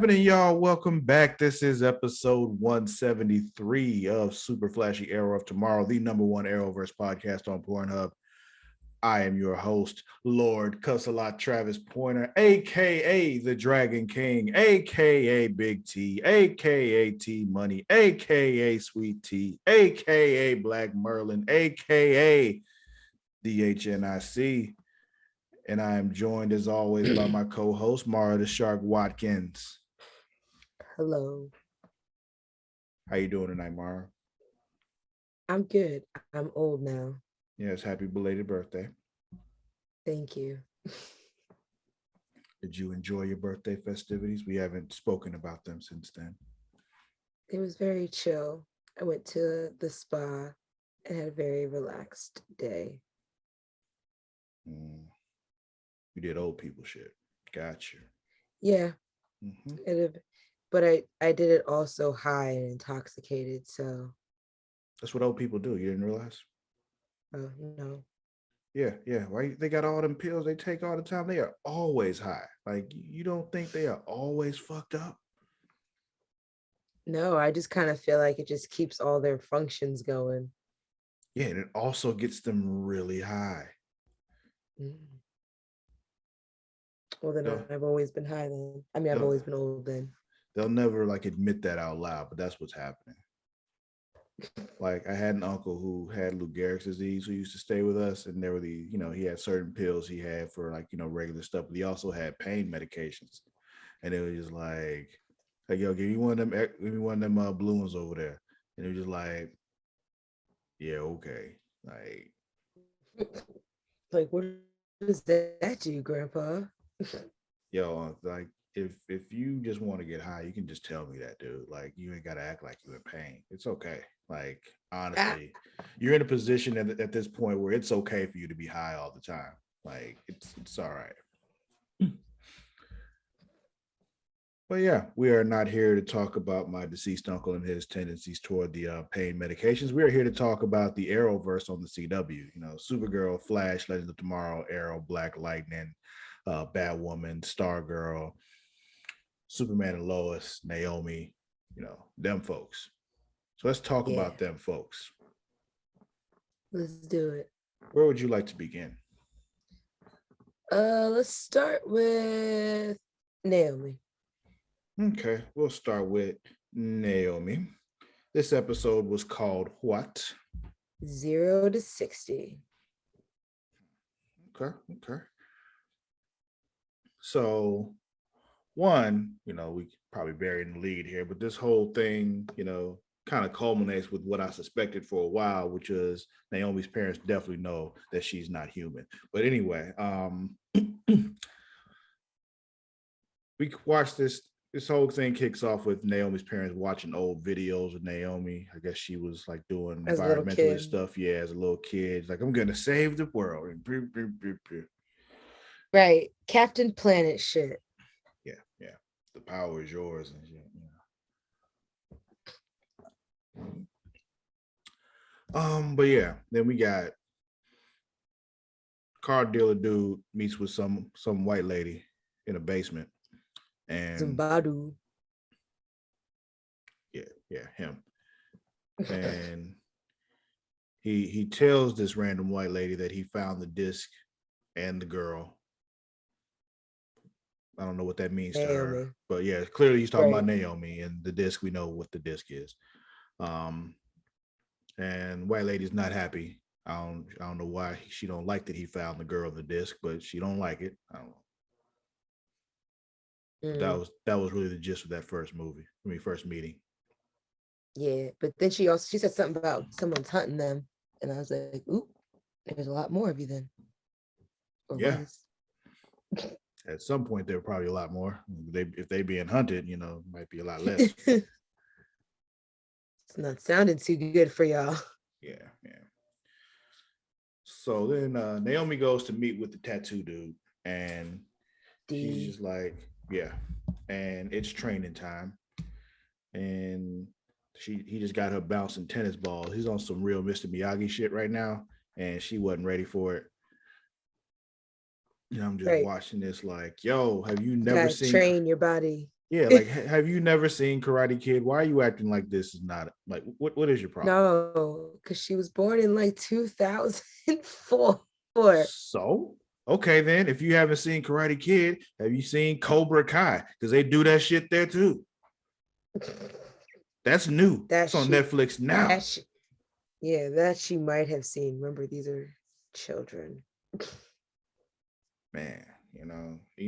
happening, y'all? Welcome back. This is episode 173 of Super Flashy Arrow of Tomorrow, the number one Arrowverse podcast on Pornhub. I am your host, Lord Cussalott Travis Pointer, aka the Dragon King, aka Big T, aka T Money, aka Sweet T, aka Black Merlin, aka DHNIC. And I am joined as always by my co-host, Mara the Shark Watkins. Hello. How you doing tonight, Mara? I'm good. I'm old now. Yes, happy belated birthday. Thank you. Did you enjoy your birthday festivities? We haven't spoken about them since then. It was very chill. I went to the spa and had a very relaxed day. You did old people shit. Gotcha. Yeah. But I did it also high and intoxicated, so. That's what old people do. You didn't realize? Oh, no. Yeah. Why they got all them pills they take all the time? They are always high. Like, you don't think they are always fucked up? No, I just kind of feel like it just keeps all their functions going. Yeah, and it also gets them really high. Well, then I've always been high then. I mean, I've always been old then. They'll never like admit that out loud, but that's what's happening. Like, I had an uncle who had Lou Gehrig's disease who used to stay with us, and there were he had certain pills he had for regular stuff, but he also had pain medications, and it was just like yo, give me one of them blue ones over there, and it was just like, yeah, okay, like what does that do, Grandpa? Yo, like if you just want to get high, you can just tell me that, dude. Like, you ain't gotta act like you're in pain. It's okay. Like, honestly, you're in a position at this point where it's okay for you to be high all the time. Like, it's all right. But yeah, we are not here to talk about my deceased uncle and his tendencies toward the pain medications. We are here to talk about the Arrowverse on the CW. Supergirl, Flash, Legends of Tomorrow, Arrow, Black Lightning, Batwoman, Stargirl, Superman and Lois, Naomi, them folks. So let's talk about them folks. Let's do it. Where would you like to begin? Let's start with Naomi. Okay, we'll start with Naomi. This episode was called what? 0 to 60. Okay. So, one, we probably bury in the lead here, but this whole thing, kind of culminates with what I suspected for a while, which is Naomi's parents definitely know that she's not human. But anyway, we watched this whole thing kicks off with Naomi's parents watching old videos of Naomi. I guess she was like doing environmentalist stuff. Yeah, as a little kid. Like, I'm gonna save the world. Right. Captain Planet shit. Yeah. The power is yours and shit. But yeah, then we got car dealer dude meets with some white lady in a basement. And Zimbabwe. Yeah, him. And he tells this random white lady that he found the disc and the girl. I don't know what that means Naomi. To her, but yeah, clearly he's talking about Naomi, and the disc, we know what the disc is. And white lady's not happy. I don't know why she don't like that he found the girl in the disc, but she don't like it. I don't know. That was really the gist of that first meeting. Yeah, but then she said something about someone's hunting them, and I was like, "Ooh, there's a lot more of you then." Or yeah. At some point, there were probably a lot more. If they being hunted, might be a lot less. It's not sounding too good for y'all. Yeah. So then Naomi goes to meet with the tattoo dude, and she's just like, yeah, and it's training time, and he just got her bouncing tennis balls. He's on some real Mr. Miyagi shit right now, and she wasn't ready for it. I'm just watching this like, yo, have you never seen train your body? Yeah, like have you never seen Karate Kid? Why are you acting like this is not like what is your problem? No, because she was born in like 2004. So okay, then if you haven't seen Karate Kid, have you seen Cobra Kai? Because they do that shit there too. That's new. That It's on she, Netflix now. that she, yeah, that she might have seen. Remember, these are children. Man, you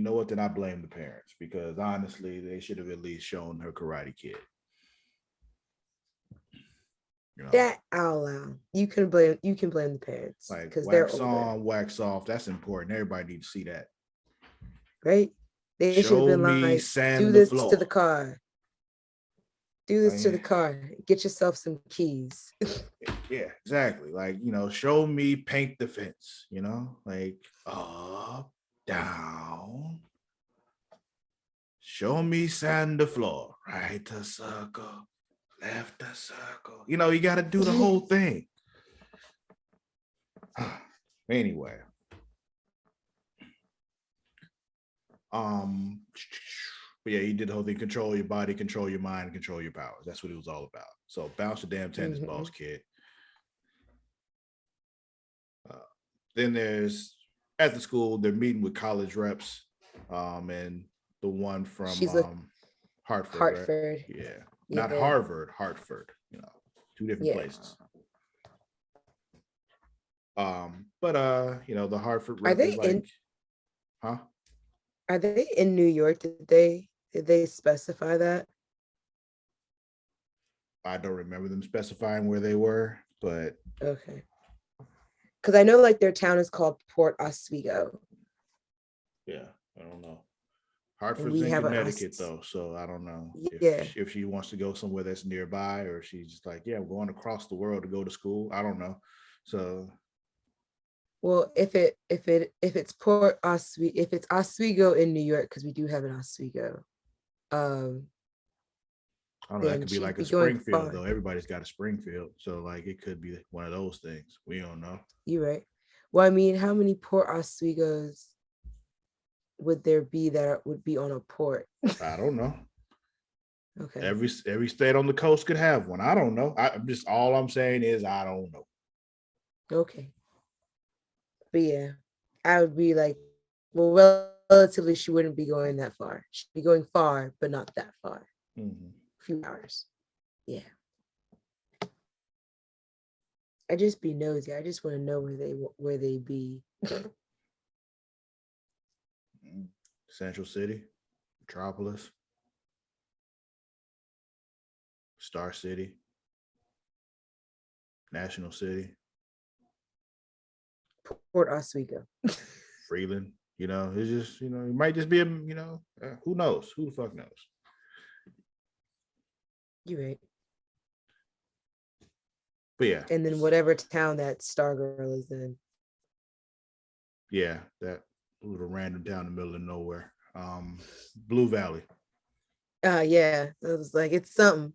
know what? Then I blame the parents because honestly, they should have at least shown her Karate Kid. You know, That I'll allow. You can blame the parents like because they're wax older, on, wax off. That's important. Everybody needs to see that. right? They should have Show been me like, do sand the this to the floor. car. Do this to the Like, car. Get yourself some keys. yeah, exactly. Like, show me paint the fence, like up, down. Show me sand the floor. Right a circle, left a circle. You got to do the whole thing. Anyway. But yeah, he did the whole thing: control your body, control your mind, control your powers. That's what it was all about. So bounce the damn tennis balls, kid. Then there's at the school, they're meeting with college reps, and the one from She's like Hartford, right? Hartford. Yeah, not Yeah. Harvard, Hartford. Two different places. But the Hartford Are rep they is in? like, huh? Are they in New York? Did they specify that? I don't remember them specifying where they were, but Okay. Because I know like their town is called Port Oswego. yeah, I don't know. And Hartford's we in have Connecticut though, so I don't know yeah. if she wants to go somewhere that's nearby or she's just like, yeah, we're going across the world to go to school. I don't know. So Well, if it's Port Oswego, if it's Oswego in New York, because we do have an Oswego, um, I don't know. That then could be she'd like a be going Springfield far. though. Everybody's got a Springfield, so like it could be one of those things. We don't know. You right. Well, I mean, how many Port Oswegos would there be that would be on a port? I don't know. Okay. Every state on the coast could have one. I don't know. I'm just all I'm saying is I don't know. Okay. But yeah, I would be like, well, relatively, she wouldn't be going that far. She'd be going far, but not that far. Mm-hmm. A few hours. Yeah. I just be nosy. I just want to know where they be. Central City, Metropolis, Star City, National City, Port Oswego. Freeland. It's just, it might just be who knows? Who the fuck knows? You're right. But yeah. And then whatever town that Stargirl is in. Yeah, that little random town in the middle of nowhere. Blue Valley. Yeah. It was like, it's something.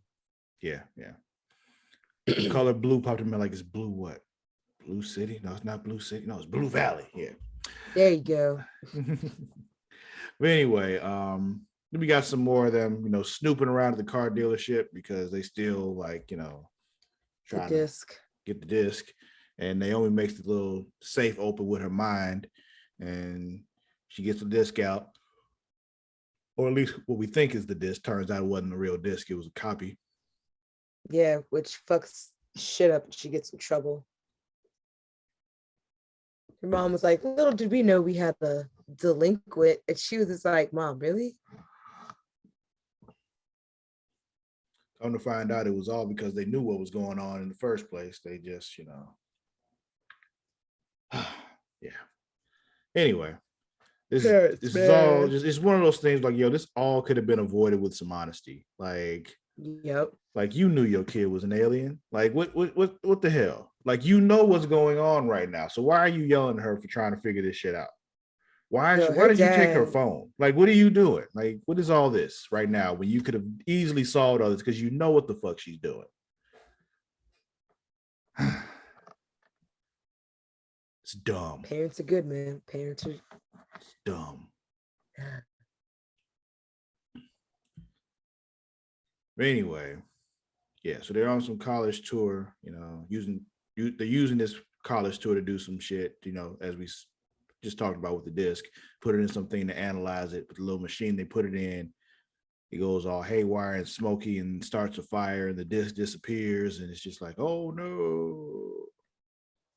Yeah. The color blue popped in my like, it's blue what? Blue City? No, it's not Blue City. No, it's Blue Valley. Yeah. There you go. But anyway, then we got some more of them, snooping around at the car dealership because they still like, trying to get the disc. And Naomi makes the little safe open with her mind, and she gets the disc out, or at least what we think is the disc. Turns out it wasn't a real disc; it was a copy. Yeah, which fucks shit up. She gets in trouble. Her mom was like, little did we know we had a delinquent. And she was just like, Mom, really? Come to find out, it was all because they knew what was going on in the first place. They just, yeah. Anyway, this is all just, it's one of those things like, this all could have been avoided with some honesty. Like, yep. Like you knew your kid was an alien. Like what the hell? Like what's going on right now. So why are you yelling at her for trying to figure this shit out? Why did you take her phone? Like what are you doing? Like what is all this right now when you could have easily solved all this because you know what the fuck she's doing? It's dumb. Parents are good, man. Parents are dumb. But anyway, yeah. So they're on some college tour. They're using this college tour to do some shit. As we just talked about with the disc, put it in something to analyze it. With the little machine they put it in, it goes all haywire and smoky and starts a fire, and the disc disappears, and it's just like, oh no.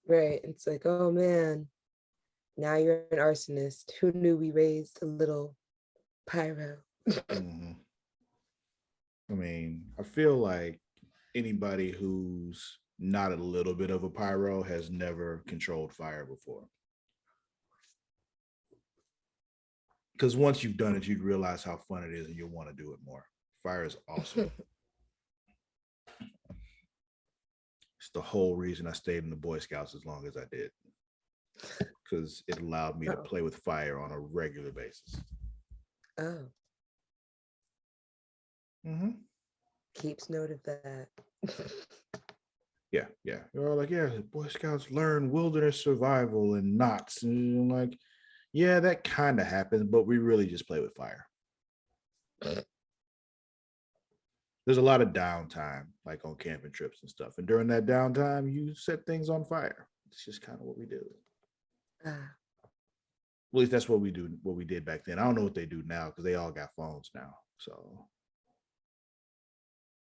Right. It's like, oh man, now you're an arsonist. Who knew we raised a little pyro? Mm-hmm. I mean, I feel like anybody who's not a little bit of a pyro has never controlled fire before. Because once you've done it, you'd realize how fun it is and you'll want to do it more. Fire is awesome. It's the whole reason I stayed in the Boy Scouts as long as I did. Because it allowed me to play with fire on a regular basis. Oh. Mm-hmm. Keeps note of that. Yeah. They're all like, yeah, Boy Scouts learn wilderness survival and knots. And I'm like, yeah, that kind of happens, but we really just play with fire. There's a lot of downtime, like on camping trips and stuff. And during that downtime, you set things on fire. It's just kind of what we do. Well, at least that's what we do, what we did back then. I don't know what they do now because they all got phones now. So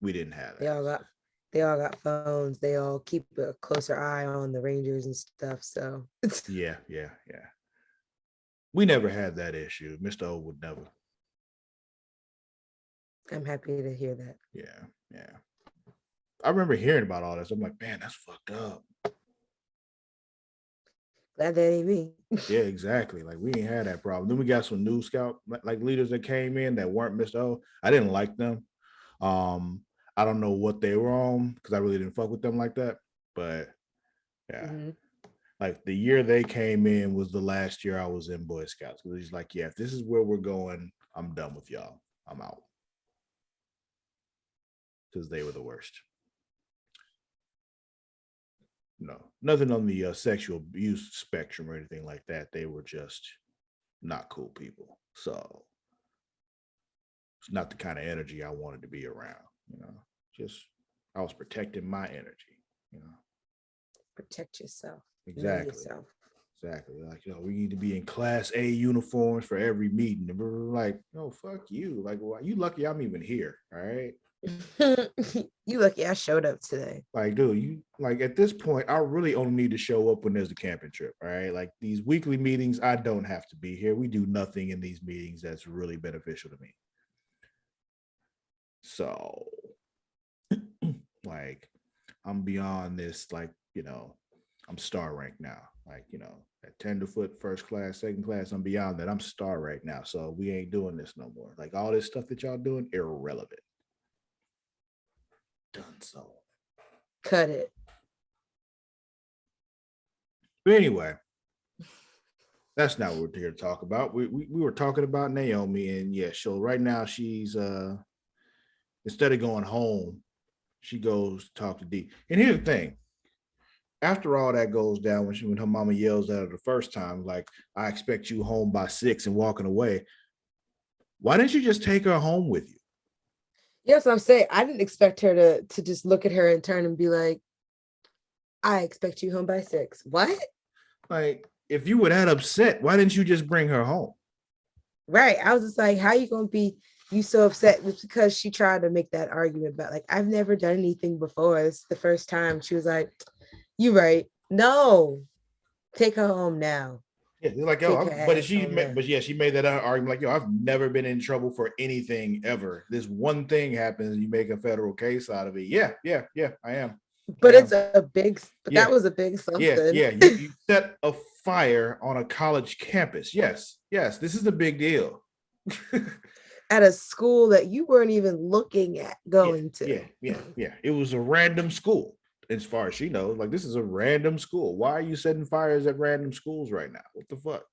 we didn't have that. They all got phones. They all keep a closer eye on the Rangers and stuff. So yeah. We never had that issue. Mr. O would never. I'm happy to hear that. Yeah. I remember hearing about all this. I'm like, man, that's fucked up. Glad that ain't me. Yeah, exactly. Like we ain't had that problem. Then we got some new scout like leaders that came in that weren't Mr. O. I didn't like them. I don't know what they were on because I really didn't fuck with them like that. But yeah. Mm-hmm. Like the year they came in was the last year I was in Boy Scouts. Because he's like, yeah, if this is where we're going, I'm done with y'all. I'm out. Because they were the worst. No, nothing on the sexual abuse spectrum or anything like that. They were just not cool people. So it's not the kind of energy I wanted to be around. Just I was protecting my energy. Protect yourself. Exactly. Like, we need to be in Class A uniforms for every meeting. And we're like, no, fuck you. Like, well, you lucky I'm even here. All right. You lucky I showed up today. Like, dude, you like at this point, I really only need to show up when there's a camping trip. All right. Like these weekly meetings, I don't have to be here. We do nothing in these meetings that's really beneficial to me. So like I'm beyond this, like, I'm star ranked now. Like, at tenderfoot, first class, second class, I'm beyond that. I'm star right now. So we ain't doing this no more. Like all this stuff that y'all doing, irrelevant. Done so. Cut it. But anyway, that's not what we're here to talk about. We were talking about Naomi, and yeah, so right now she's instead of going home, she goes to talk to D. And here's the thing. After all that goes down, when her mama yells at her the first time, like, I expect you home by 6 and walking away. Why didn't you just take her home with you? Yes, I'm saying I didn't expect her to just look at her and turn and be like, I expect you home by 6. What? Like, if you were that upset, why didn't you just bring her home? Right. I was just like, how you gonna be so upset? It's because she tried to make that argument about like, I've never done anything before. It's the first time. She was like, you right. No, take her home now. Yeah, they're like, she made that argument like, I've never been in trouble for anything ever. This one thing happens, and you make a federal case out of it. Yeah, I am. But it's a big, that was a big something. Yeah. You set a fire on a college campus. Yes, this is a big deal. At a school that you weren't even looking at going to. Yeah. It was a random school. As far as she knows, like, this is a random school. Why are you setting fires at random schools right now? What the fuck?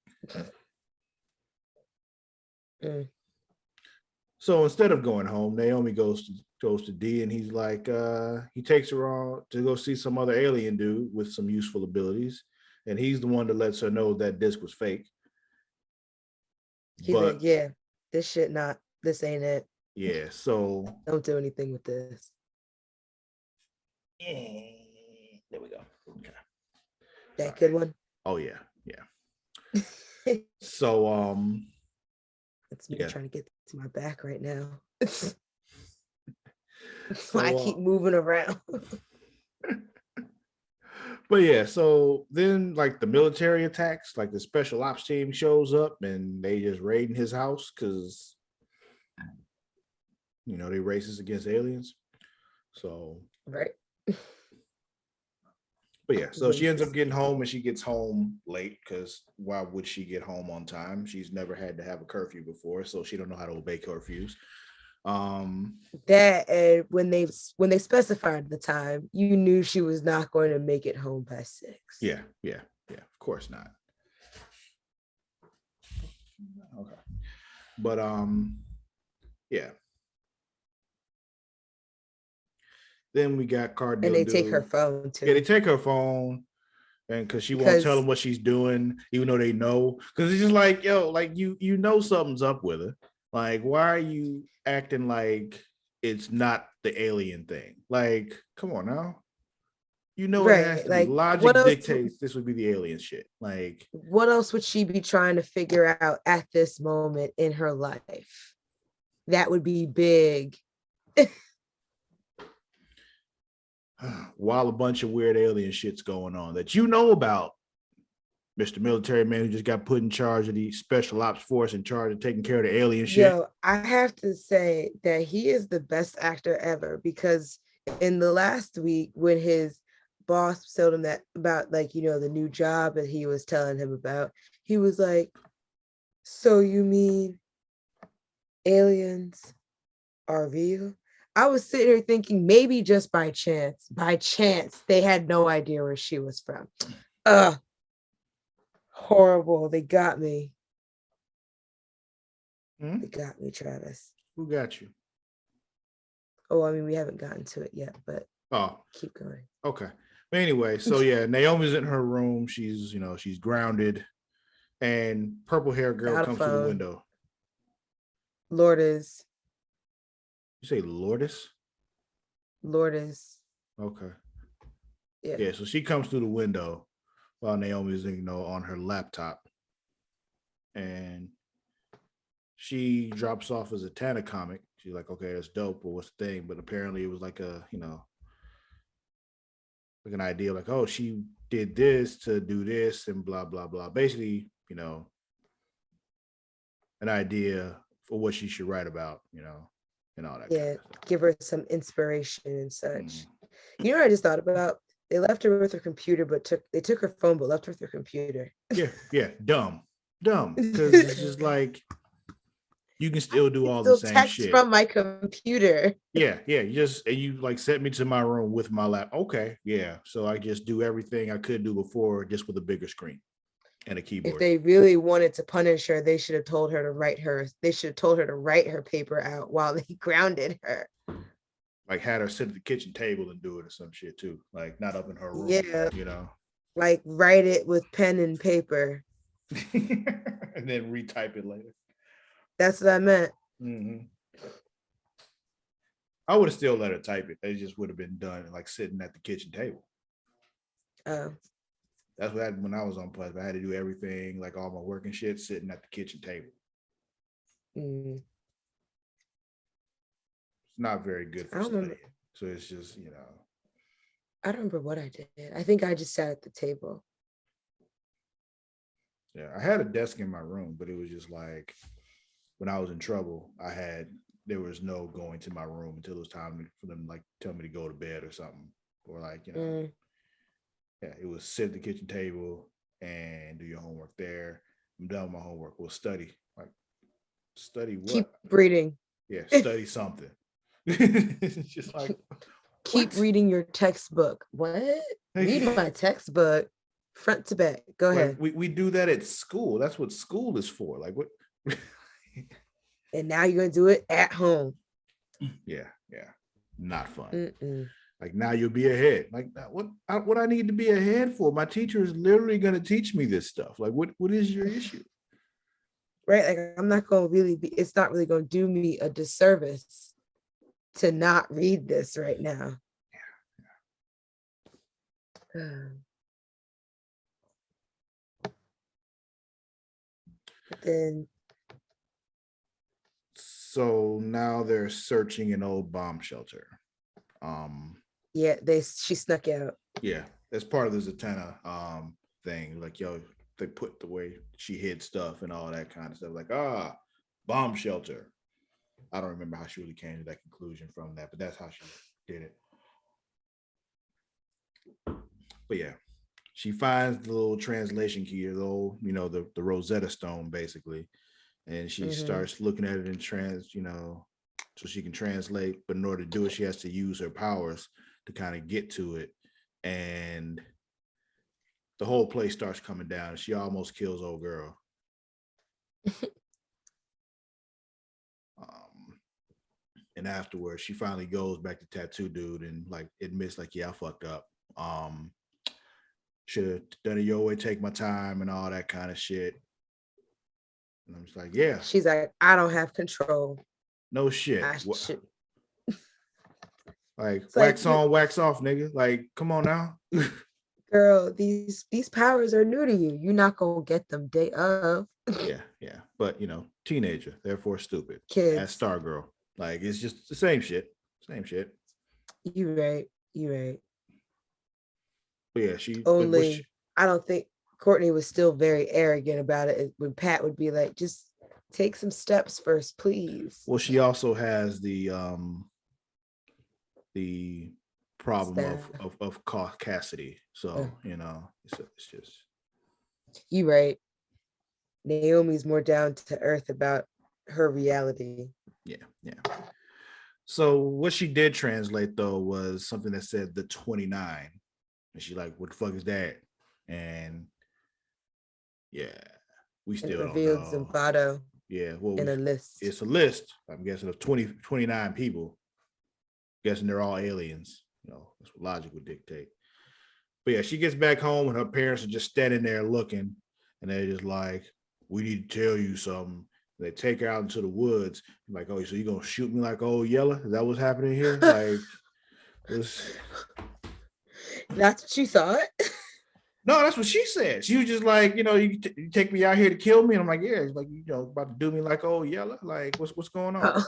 So instead of going home, Naomi goes to D, and he's like, he takes her on to go see some other alien dude with some useful abilities, and he's the one that lets her know that disc was fake. He's like, yeah, this ain't it. Yeah, so Don't do anything with this. there we go. Okay. That Sorry. good one. Oh yeah, yeah. So It's me yeah. trying to get to my back right now. That's why I keep So moving around. but yeah, so then like the military attacks, like the special ops team shows up and they just raiding his house because they racist against aliens. So Right. but yeah, so she ends up Racist. getting home and she gets home late because why would she get home on time? She's never had to have a curfew before, so she don't know how to obey curfews. That and when they specified the time, you knew she was not going to make it home by 6. Yeah, yeah, yeah. Of course not. Okay, but yeah. Then we got And Cardinal they take her Dude. phone Yeah, they too. take her phone, and because she won't tell Because them what she's doing, even though they know. Because it's just like, yo, like you know something's up with her. Like, why are you acting like it's not the alien thing? Like, come on now. You know it has right, to be. like what Logic else dictates this would be the alien shit. Like, what else would she be trying to figure out at this moment in her life? That would be big. while a bunch of weird alien shit's going on that you know about, Mr. Military Man who just got put in charge of the special ops force in charge of taking care of the alien shit. Yo, I have to say that he is the best actor ever because in the last week when his boss told him that about like the new job that he was telling him about, he was like, "So you mean aliens are real?" I was sitting here thinking maybe just by chance they had no idea where she was from. Horrible. They got me. They got me, Travis. Who got you? Oh, I mean, we haven't gotten to it yet, but keep going. Okay. But anyway, so yeah, Naomi's in her room. She's she's grounded, and purple hair girl Without a comes through the phone. window. Lourdes. You say Lourdes? Lourdes. Okay. Yeah. Yeah. So she comes through the window while Naomi's on her laptop, and she drops off as a Tana comic. She's like, okay, that's dope, but what's the thing? But apparently it was like a like an idea, like, oh, she did this to do this and blah blah blah. Basically, an idea for what she should write about, and all that. Yeah. Kind of stuff. Give her some inspiration and such. You know what I just thought about? They left her with her computer, but they took her phone, but left her with her computer. Yeah, dumb, because it's just like you can still do all the same text shit from my computer. Yeah, you like sent me to my room with my lap. Okay, yeah. So I just do everything I could do before, just with a bigger screen and a keyboard. If they really wanted to punish her, they should have told her to write her. They should have told her to write her paper out while they grounded her. Like had her sit at the kitchen table and do it or some shit too. Like not up in her room. Yeah. Like write it with pen and paper. And then retype it later. That's what I meant. Mm-hmm. I would have still let her type it. It just would have been done like sitting at the kitchen table. Oh. That's what happened when I was on Plus. I had to do everything, like all my work and shit, sitting at the kitchen table. It's not very good for studying. So it's just, I don't remember what I did. I think I just sat at the table. Yeah, I had a desk in my room, but it was just like when I was in trouble, there was no going to my room until it was time for them like tell me to go to bed or something. Or like, yeah, it was sit at the kitchen table and do your homework there. I'm done with my homework. We'll study. Like, study what? Keep reading. Yeah, study something. Just like, keep reading your textbook. What? Read my textbook front to back. Go ahead. We do that at school. That's what school is for. Like what? And now you're gonna do it at home. Yeah, not fun. Like now you'll be ahead. Like what I need to be ahead for? My teacher is literally going to teach me this stuff. Like what is your issue? right? Like I'm not going to really be, it's not really going to do me a disservice to not read this right now. But then So now they're searching an old bomb shelter. yeah, she snuck out. Yeah, that's part of the Zatanna thing. Like, yo, they put the way she hid stuff and all that kind of stuff. Like, bomb shelter. I don't remember how she really came to that conclusion from that, but that's how she did it. But yeah, she finds the little translation key, the old, the Rosetta Stone, basically, and she starts looking at it in so she can translate. But in order to do it, she has to use her powers to kind of get to it, and the whole place starts coming down. She almost kills old girl. And afterwards, she finally goes back to Tattoo Dude and like admits, like, yeah, I fucked up. Should have done it your way, take my time and all that kind of shit. And I'm just like, yeah. She's like, I don't have control. No shit. Like, it's wax like, on, wax off, nigga. Like, come on now. Girl, these powers are new to you. You're not gonna get them day of. yeah. But teenager, therefore stupid. Kids. As Stargirl. Like, it's just the same shit. You right. But yeah, I don't think Courtney was still very arrogant about it when Pat would be like, just take some steps first, please. Well, she also has the problem of Cassidy. So, it's just. You right. Naomi's more down to earth about her reality. Yeah. So what she did translate, though, was something that said the 29. And she's like, what the fuck is that? And yeah, we still don't know. Zimbardo. Yeah, well, in a list. It's a list, I'm guessing, of 29 people. Guessing they're all aliens. That's what logic would dictate. But yeah, she gets back home and her parents are just standing there looking, and they're just like, we need to tell you something. They take her out into the woods. I'm like, oh, so you gonna shoot me like old Yeller? Is that what's happening here? Like, that's what you thought? No, that's what she said. She was just like, you take me out here to kill me. And I'm like, yeah, it's like, about to do me like old Yeller. Like, what's going on? Oh,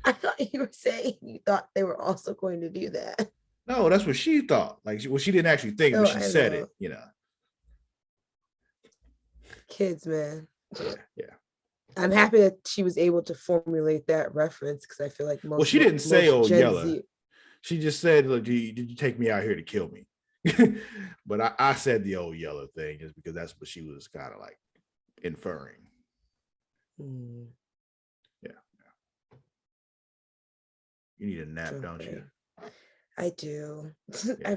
I thought you were saying you thought they were also going to do that. No, that's what she thought. Like, she didn't actually think, but she said it, Kids, man. Yeah. I'm happy that she was able to formulate that reference, because I feel like most. Well, she didn't say old Yeller. She just said, look, did you take me out here to kill me? But I said the old Yeller thing just because that's what she was kind of like inferring. Yeah. You need a nap, don't you? I do. Yeah.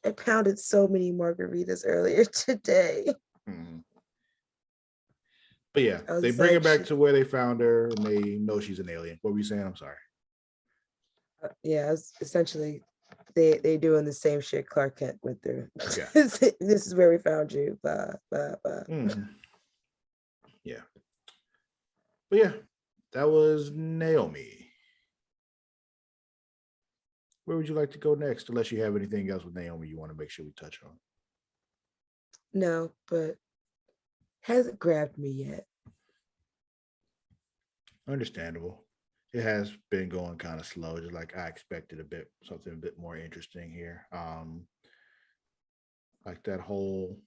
I pounded so many margaritas earlier today. Mm-hmm. But yeah, they bring her back to where they found her, and they know she's an alien. What were you saying? I'm sorry. Yeah, essentially, they doing the same shit Clark Kent went through. Yeah. This is where we found you. Blah, blah, blah. Mm-hmm. Yeah. But yeah, that was Naomi. Where would you like to go next? Unless you have anything else with Naomi you want to make sure we touch on. No, but hasn't grabbed me yet. Understandable. It has been going kind of slow, just like I expected something a bit more interesting here. Like that whole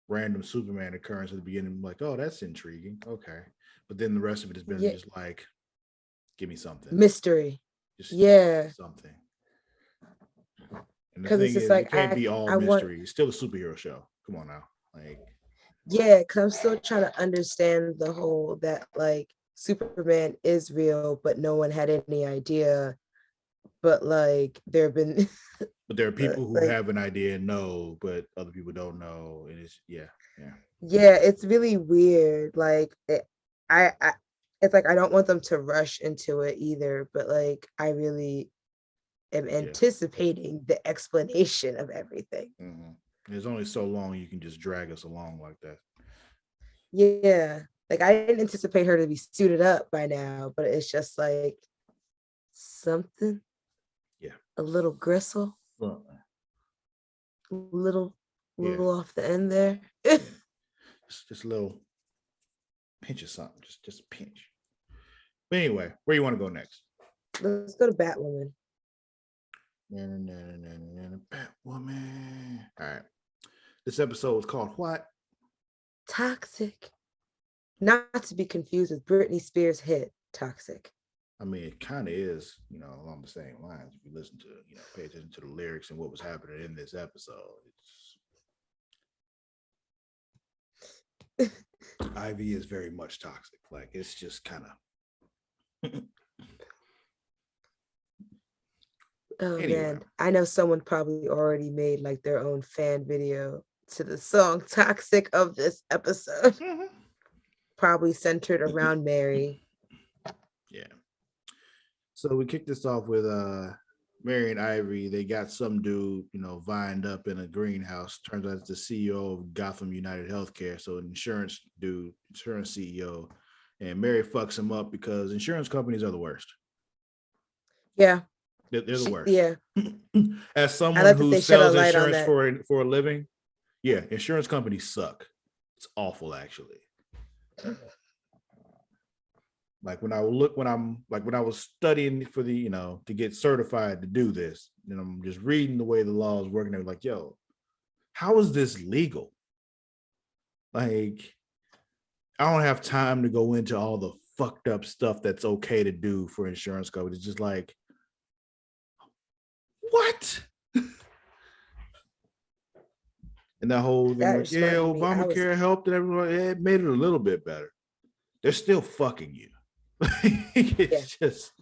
random Superman occurrence at the beginning, I'm like, oh, that's intriguing. Okay. But then the rest of it has been just like, give me something. Mystery. Just something. And the thing is, it can't be all mystery. It's still a superhero show. Come on now. Like, yeah, because I'm still trying to understand the whole that like Superman is real, but no one had any idea. But like there have been but there are people who have an idea and know, but other people don't know. And it's yeah, it's really weird. Like I it's like I don't want them to rush into it either, but like I really am anticipating the explanation of everything. Mm-hmm. There's only so long you can just drag us along like that. Yeah. Like I didn't anticipate her to be suited up by now, but it's just like something, Yeah. a little gristle, Well, little yeah. off the end there. Just a little pinch of something. Just a pinch. But anyway, where you want to go next? Let's go to Batwoman. Batwoman. All right. This episode was called what? Toxic. Not to be confused with Britney Spears' hit Toxic. I mean, it kind of is, along the same lines. If you listen to, pay attention to the lyrics and what was happening in this episode. Ivy is very much toxic. Like, it's just kind of. Oh anyway. Man, I know someone probably already made like their own fan video to the song Toxic of this episode. Mm-hmm. Probably centered around Mary. Yeah. So we kicked this off with Mary and Ivy. They got some dude, vined up in a greenhouse. Turns out it's the CEO of Gotham United Healthcare. So an insurance CEO. And Mary fucks him up because insurance companies are the worst. Yeah. They're the worst. Yeah. As someone who sells insurance for a living, yeah, insurance companies suck. It's awful, actually. Like when I was studying for the, to get certified to do this, and I'm just reading the way the law is working. They're like, yo, how is this legal? Like, I don't have time to go into all the fucked up stuff that's okay to do for insurance companies. It's just like, what? And that whole thing, like, yeah, Obamacare helped and everyone, it made it a little bit better. They're still fucking you. It's just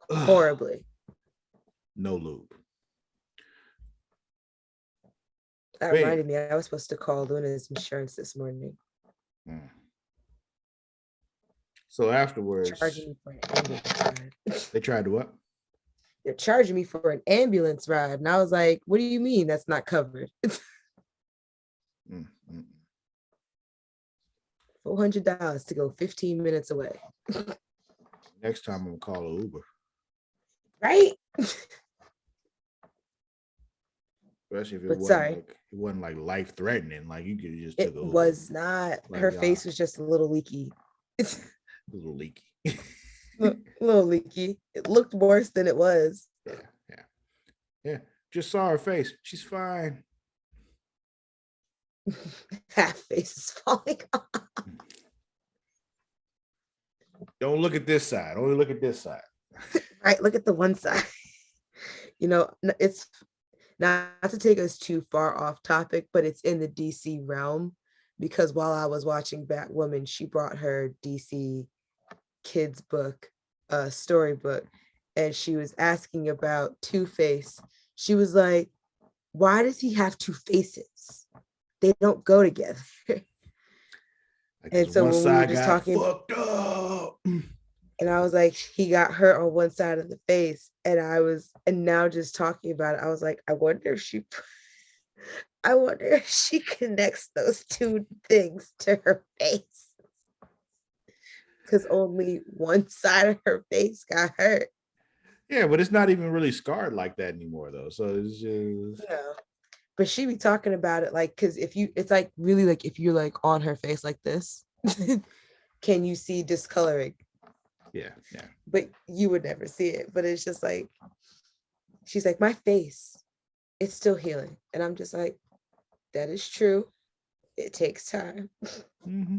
horribly. No lube. That reminded me, I was supposed to call Luna's insurance this morning. So afterwards, charging me for an ambulance ride. They tried to what? They're charging me for an ambulance ride. And I was like, what do you mean that's not covered? $400 to go 15 minutes away. Next time I'm gonna call an Uber. Right? Especially if it wasn't like life threatening. Like you could just took it was not. Like, her face was just a little leaky. A little leaky. A little leaky. It looked worse than it was. Yeah. Just saw her face. She's fine. Half face is falling off. Don't look at this side. Only look at this side. Right. Look at the one side. It's not to take us too far off topic, but it's in the DC realm, because while I was watching Batwoman, she brought her DC kids book, storybook, and she was asking about Two-Face. She was like, why does he have two faces? They don't go together. And so when we were just talking, fucked up. And I was like, he got hurt on one side of the face. And now just talking about it, I was like, I wonder if she connects those two things to her face. Because only one side of her face got hurt. Yeah, but it's not even really scarred like that anymore, though. So it's just. But she be talking about it like, because it's like really like if you're like on her face like this, can you see discoloring? Yeah. But you would never see it. But it's just like, she's like, my face, it's still healing. And I'm just like, that is true. It takes time. Mm-hmm.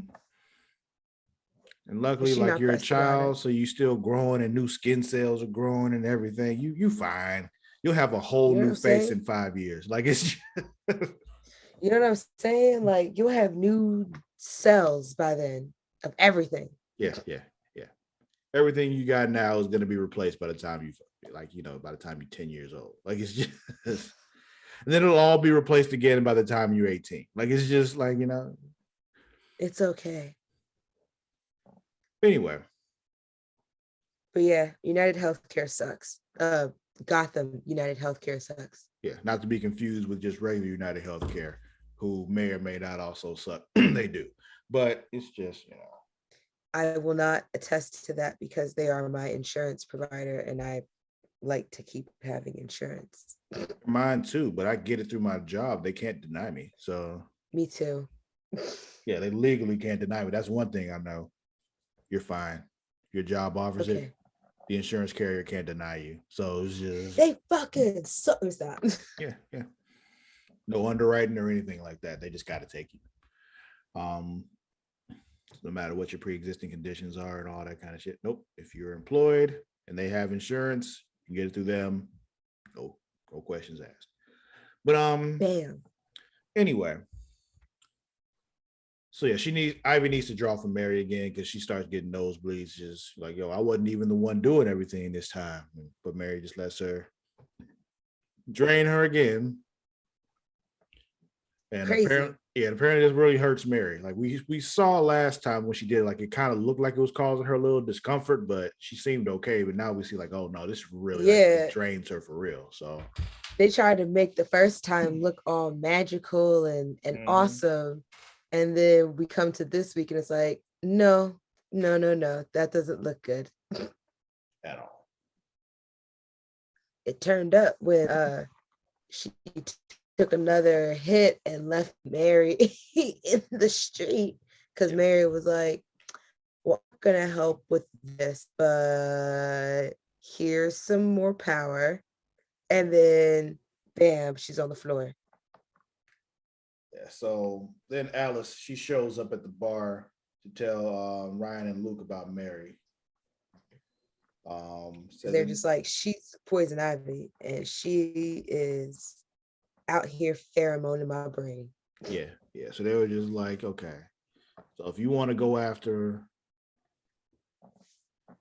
And luckily, like you're a child, so you still growing and new skin cells are growing and everything. You fine. You'll have a whole new face in 5 years. Like it's just... You know what I'm saying? Like you'll have new cells by then of everything. Yeah. Everything you got now is going to be replaced by the time by the time you're 10 years old. Like it's just, and then it'll all be replaced again by the time you're 18. Like it's just like, It's okay. Anyway. But yeah, United Healthcare sucks. Gotham United Healthcare sucks. Yeah, not to be confused with just regular United Healthcare. who may or may not also suck. They do. But it's just, I will not attest to that because they are my insurance provider and I like to keep having insurance. Mine too, but I get it through my job. They can't deny me. So Me too. yeah, they legally can't deny me. That's one thing I know. You're fine. Your job offers it. Okay. The insurance carrier can't deny you. So it's just They fucking suck. Stop. yeah. No underwriting or anything like that. They just got to take you. No matter what your pre-existing conditions are and all that kind of shit. Nope. If you're employed and they have insurance, you can get it through them. No questions asked. But Bam. anyway. So yeah, Ivy needs to draw from Mary again because she starts getting nosebleeds. Just like, yo, I wasn't even the one doing everything this time. But Mary just lets her drain her again. And Crazy. apparently this really hurts Mary. Like we saw last time when she did, like it kind of looked like it was causing her a little discomfort, but she seemed okay. But now we see like, oh no, this really like, drains her for real. So they tried to make the first time look all magical and awesome. And then we come to this week and it's like, no, that doesn't look good at all. It turned up when she took another hit and left Mary in the street because Mary was like, well, I'm gonna help with this, but here's some more power. And then bam, she's on the floor. Yeah, so then Alice, she shows up at the bar to tell Ryan and Luke about Mary. They're just like, she's poison ivy and she is out here pheromoning my brain. Yeah. So they were just like, okay. So if you want to go after,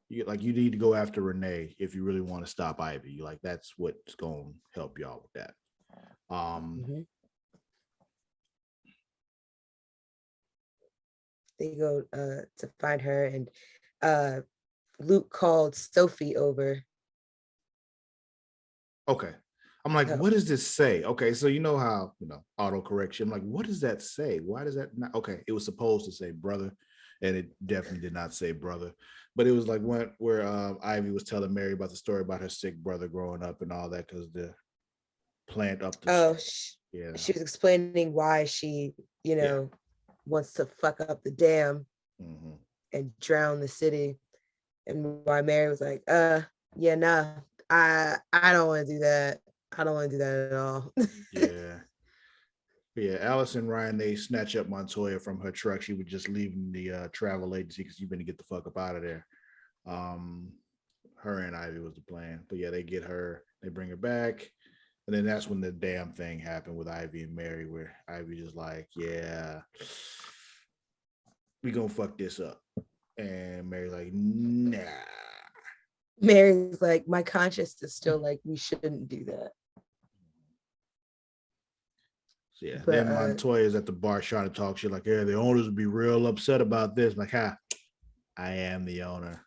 you need to go after Renee if you really want to stop Ivy. Like that's what's going to help y'all with that. They go to find her, and Luke called Sophie over. Okay. I'm like, what does this say? Okay, so you know how, auto correction. I'm like, what does that say? Why does that not? Okay, it was supposed to say brother, and it definitely did not say brother. But it was like where Ivy was telling Mary about the story about her sick brother growing up and all that because the plant up the she was explaining why she, wants to fuck up the dam and drown the city, and why Mary was like, I don't want to do that. I don't want to do that at all. Yeah, Alice and Ryan, they snatch up Montoya from her truck. She was just leaving the travel agency because you better get the fuck up out of there. Her and Ivy was the plan. But yeah, they get her, they bring her back. And then that's when the damn thing happened with Ivy and Mary, where Ivy just like, yeah, we gonna fuck this up. And Mary's like, nah. Mary's like, my conscience is still like, we shouldn't do that. So yeah, then Montoya's at the bar trying to talk shit like, yeah, the owners would be real upset about this. I'm like, I am the owner.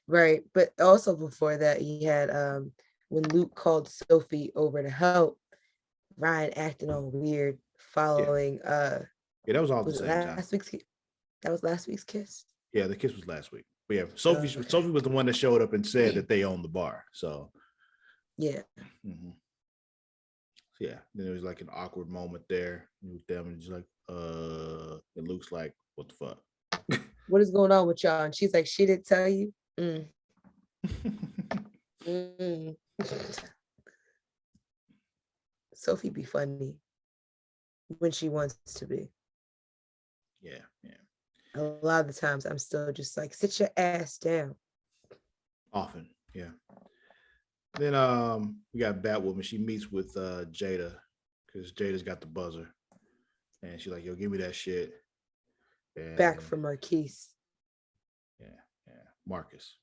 Right. But also before that, he had when Luke called Sophie over to help, Ryan acting all weird following that was all the same time. That was last week's kiss. Yeah, the kiss was last week. But yeah, Sophie was the one that showed up and said that they own the bar. So yeah. Yeah, then there was like an awkward moment there with them, and just like, and Luke's like, "What the fuck? What is going on with y'all?" And she's like, "She didn't tell you." Sophie be funny when she wants to be. Yeah. A lot of the times, I'm still just like, sit your ass down. Often, yeah. Then we got Batwoman. She meets with Jada because Jada's got the buzzer, and she's like, "Yo, give me that shit." And, back from Marquise. Yeah, Marcus.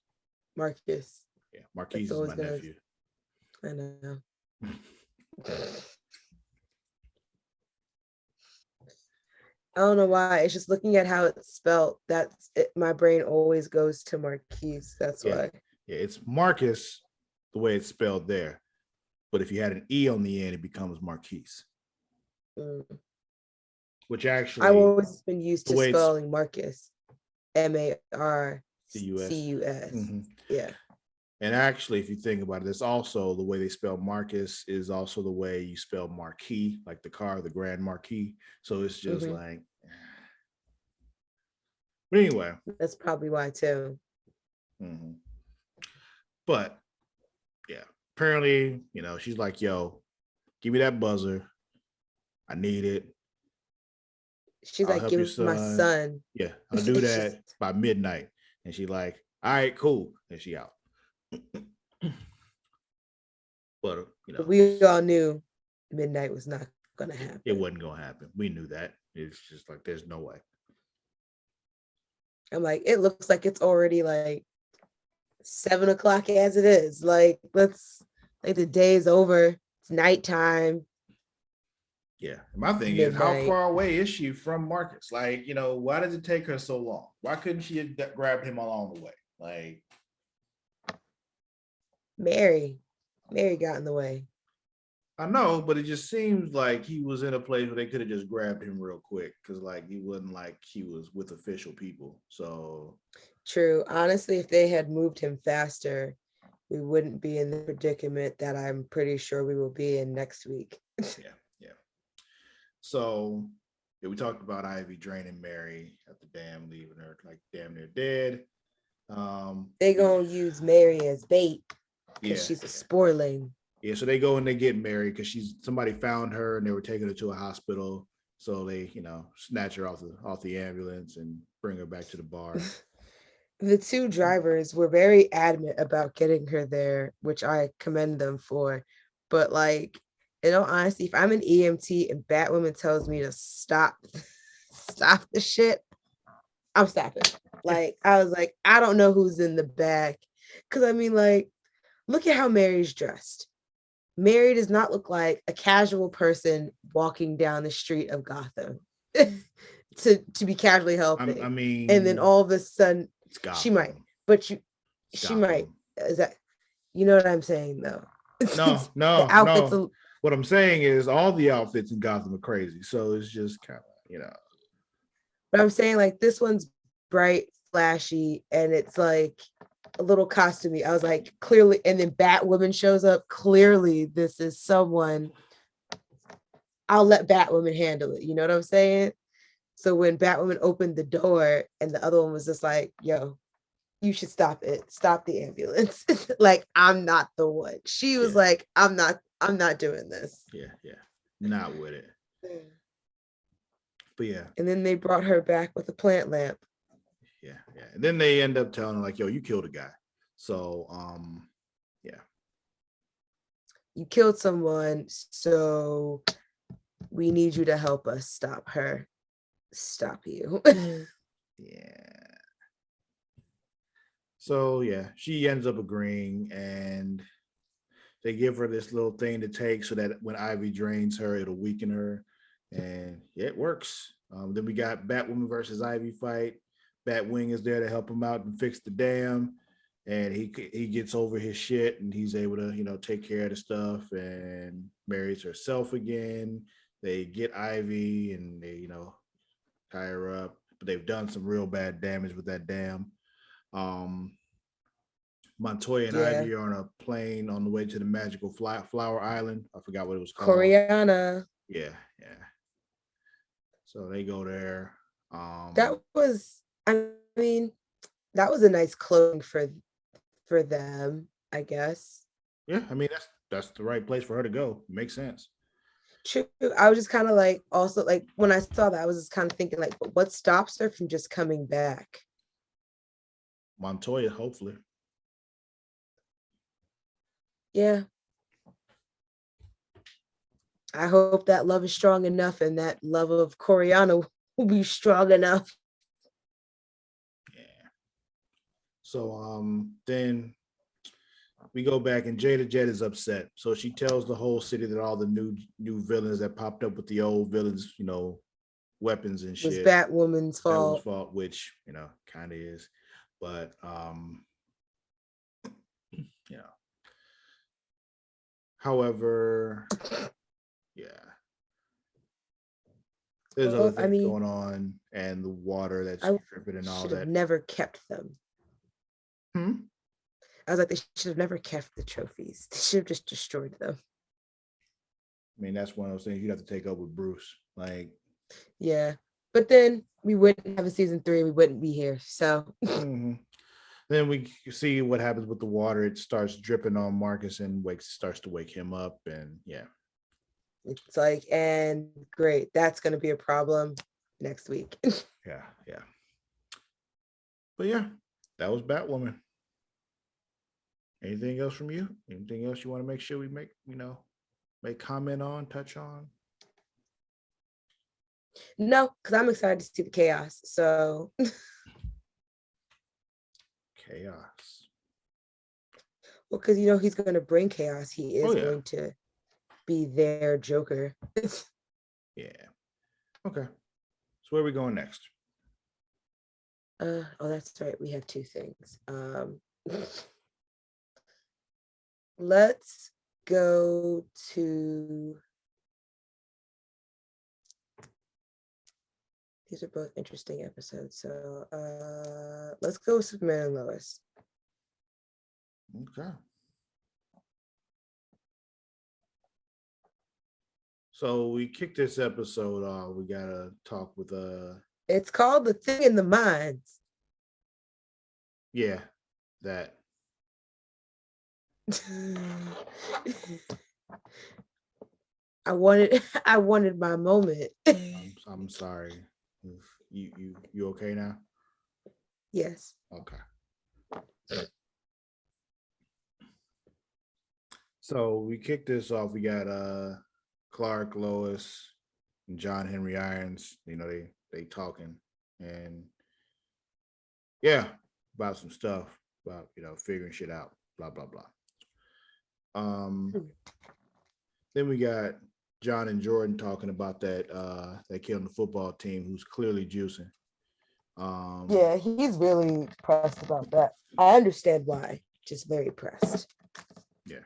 Yeah, Marquise is my nephew. I know. I don't know why. It's just looking at how it's spelled. That's it. My brain always goes to Marquise. That's why. Yeah, it's Marcus the way it's spelled there. But if you had an E on the end, it becomes Marquise. which I've actually always been used the to way it's spelling Marcus, Marcus. CUS. Mm-hmm. Yeah. And actually, if you think about it, it's also the way they spell Marcus is also the way you spell Marquis, like the car, the Grand Marquis. So it's just like, but anyway. That's probably why too. Mm-hmm. But yeah, apparently, she's like, yo, give me that buzzer. I need it. She's I'll like, help your give my son. son. Yeah, I'll do that by midnight. And she's like, all right, cool. And she out. But we all knew midnight was not gonna happen. It wasn't gonna happen. We knew that. It's just like there's no way. I'm like, it looks like it's already like 7 o'clock as it is. Like, let's like the day is over. It's nighttime. Yeah. My thing is, how far away is she from Marcus? Like, why does it take her so long? Why couldn't she have grabbed him along the way? Like, Mary got in the way. I know, but it just seems like he was in a place where they could have just grabbed him real quick because, like, he wasn't like he was with official people. So true. Honestly, if they had moved him faster, we wouldn't be in the predicament that I'm pretty sure we will be in next week. Yeah. So yeah, we talked about Ivy draining Mary at the dam, leaving her like damn near dead. They gonna use Mary as bait because she's a spoiling. Yeah, so they go and they get Mary because somebody found her and they were taking her to a hospital. So they, snatch her off the ambulance and bring her back to the bar. The two drivers were very adamant about getting her there, which I commend them for. But like, in all honesty, if I'm an EMT and Batwoman tells me to stop the shit, I'm stopping. Like, I was like, I don't know who's in the back. Cause I mean, like, look at how Mary's dressed. Mary does not look like a casual person walking down the street of Gotham to be casually helping. I mean, and then all of a sudden she might, but she might. Is that, you know what I'm saying though? No. The outfits. No. What I'm saying is all the outfits in Gotham are crazy. So it's just kind of, But I'm saying like this one's bright, flashy, and it's like a little costumey. I was like, clearly, and then Batwoman shows up. Clearly, this is someone. I'll let Batwoman handle it. You know what I'm saying? So when Batwoman opened the door and the other one was just like, yo, you should stop it. Stop the ambulance. Like, I'm not the one. She was like, I'm not doing this. Yeah. Not with it. But yeah. And then they brought her back with a plant lamp. Yeah. And then they end up telling her, like, yo, you killed a guy. So, yeah. You killed someone, so we need you to help us stop her. Stop you. Yeah. So, yeah, she ends up agreeing and they give her this little thing to take so that when Ivy drains her, it'll weaken her. And yeah, it works. Then we got Batwoman versus Ivy fight. Batwing is there to help him out and fix the dam. And he gets over his shit and he's able to, take care of the stuff and marries herself again. They get Ivy and they, tie her up. But they've done some real bad damage with that dam. Montoya and Ivy are on a plane on the way to the magical flower island. I forgot what it was called. Coriana. Yeah. So they go there. That was a nice clothing for them, I guess. Yeah, I mean that's the right place for her to go. Makes sense. True. I was just kind of like, also like when I saw that, I was just kind of thinking like, but what stops her from just coming back? Montoya, hopefully. Yeah. I hope that love is strong enough and that love of Coriana will be strong enough. Yeah. So then we go back and Jada Jet is upset. So she tells the whole city that all the new villains that popped up with the old villains, weapons and shit. It was Batwoman's fault. Which, kind of is. But however, yeah. There's other Well, I things mean, going on, and the water that's I dripping and all should have that. never kept them. Hmm? I was like, they should have never kept the trophies. They should have just destroyed them. I mean, that's one of those things you'd have to take up with Bruce. Like, Yeah. But then we wouldn't have a season 3. We wouldn't be here. So mm-hmm. Then we see what happens with the water. It starts dripping on Marcus and starts to wake him up. And yeah. it's like, and great. That's going to be a problem next week. Yeah. But yeah, that was Batwoman. Anything else from you? Anything else you want to make sure we make comment on, touch on? No, because I'm excited to see the chaos. So Chaos. well, because he's going to bring chaos. He is going to be their Joker. Yeah. Okay. So where are we going next? Oh, that's right. We have 2 things. Let's go to. These are both interesting episodes. So let's go with Superman and Lois. Okay. So we kicked this episode off. We gotta talk with It's called The Thing in the Mines. Yeah, that. I wanted my moment. I'm sorry. You okay now? Yes. Okay. So we kicked this off. We got Clark, Lois, and John Henry Irons. They talking, and yeah, about some stuff about figuring shit out. Blah blah blah. Then we got John and Jordan talking about that kid on the football team who's clearly juicing. Yeah, he's really pressed about that. I understand why. Just very pressed. Yeah.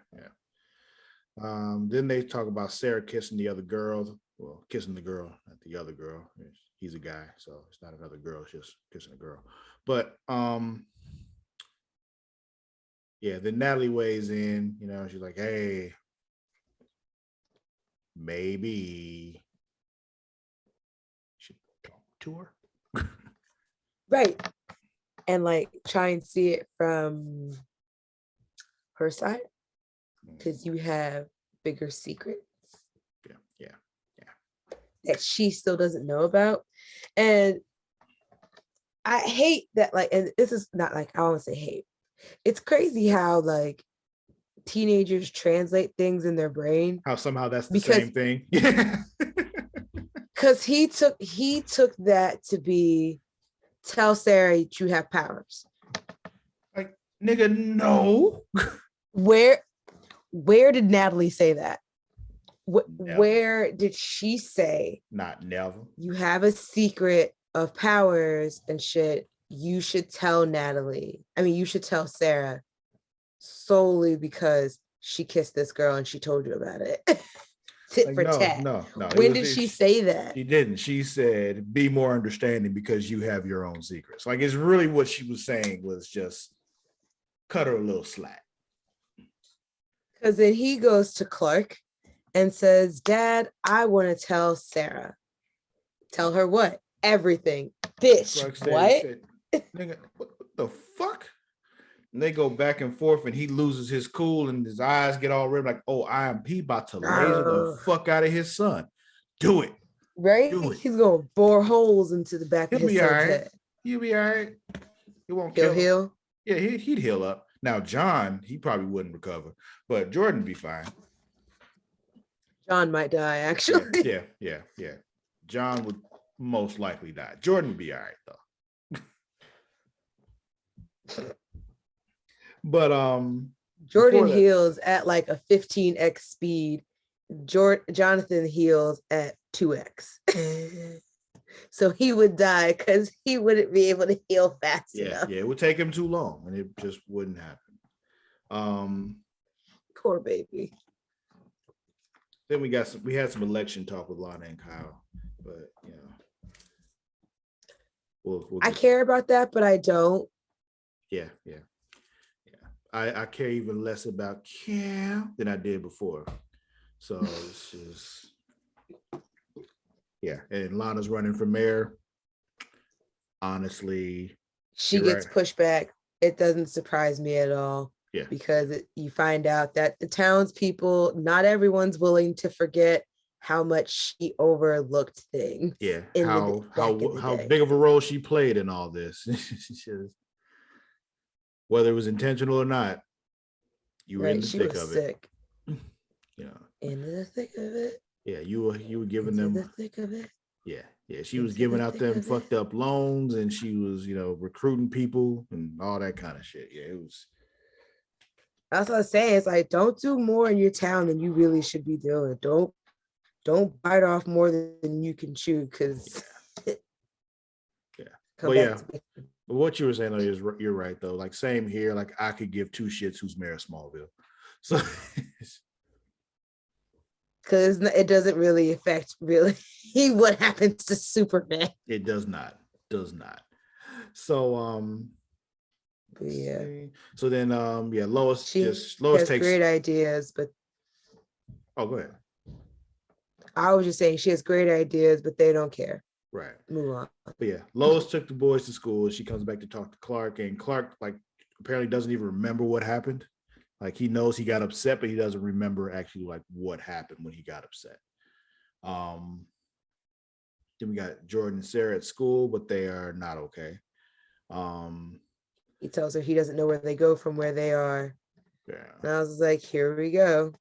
Then they talk about Sarah kissing the other girl. Well, kissing the girl, not the other girl. He's a guy, so it's not another girl. It's just kissing a girl. But yeah. Then Natalie weighs in. She's like, "Hey, maybe should talk to her." Right. And like try and see it from her side, because you have bigger secrets. Yeah. That she still doesn't know about. And I hate that, like, and this is not like, I don't want to say hate. It's crazy how like teenagers translate things in their brain. How somehow that's the same thing. Because he took that to be, tell Sarah you have powers. Like, nigga, no. Where did Natalie say that? Where did she say? Not never. You have a secret of powers and shit. You should tell Natalie. I mean, you should tell Sarah solely because she kissed this girl and she told you about it. Tit for tat. No. When did she say that? She didn't. She said, be more understanding because you have your own secrets. Like, it's really what she was saying was just cut her a little slack. Because then he goes to Clark and says, Dad, I want to tell Sarah. Tell her what? Everything. Bitch, what? Nigga, what the fuck? And they go back and forth and he loses his cool and his eyes get all red. Like, oh, he about to laser the fuck out of his son. Do it. Right? Do it. He's going to bore holes into the back of his son's head. He'll be all right. He won't kill him. Heal? Yeah, he'd heal up. Now, John, he probably wouldn't recover, but Jordan would be fine. John might die, actually. Yeah. John would most likely die. Jordan would be all right, though. But Jordan heals at like a 15x speed. Jonathan heals at 2x. So he would die because he wouldn't be able to heal fast enough. Yeah, it would take him too long and it just wouldn't happen. Poor baby. Then we had some election talk with Lana and Kyle. but we'll I care about that, but I don't. Yeah. I care even less about Cam than I did before. So it's just and Lana's running for mayor. Honestly, she gets pushed back. It doesn't surprise me at all. Yeah. Because you find out that the townspeople, not everyone's willing to forget how much she overlooked things. Yeah. How day. big of a role she played in all this. Whether it was intentional or not, you were in the thick of sick. it. In the thick of it. Yeah, you were giving them the thick of it. Yeah. She was giving out them fucked up loans, and she was, recruiting people and all that kind of shit. Yeah, it was. That's what I was saying. It's like, don't do more in your town than you really should be doing. Don't bite off more than you can chew, because But what you were saying though is you're right though. Like same here. Like I could give two shits who's mayor of Smallville. So because it doesn't really affect what happens to Superman. It does not. So So then Lois has takes great ideas, but go ahead. I was just saying she has great ideas, but they don't care. Right. Move on. But Lois took the boys to school. She comes back to talk to Clark, and Clark apparently doesn't even remember what happened. Like he knows he got upset, but he doesn't remember actually what happened when he got upset. Then we got Jordan and Sarah at school, but they are not okay. He tells her he doesn't know where they go from where they are. Yeah. And I was like, here we go.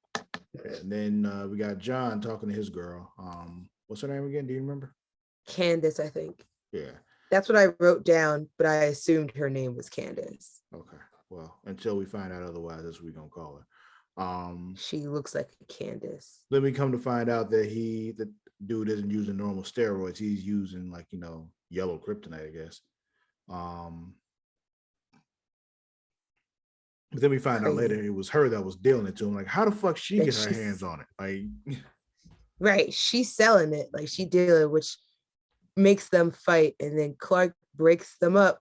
And then we got John talking to his girl. What's her name again? Do you remember? Candace, I think. Yeah. That's what I wrote down, but I assumed her name was Candace. Okay. Well, until we find out otherwise, that's what we're gonna call her. She looks like a Candace. Then we come to find out that the dude isn't using normal steroids. He's using yellow kryptonite, I guess. But then we find out later it was her that was dealing it to him. Like, how the fuck she get her hands on it? Like, right, she's selling it. Like she dealing, which makes them fight, and then Clark breaks them up,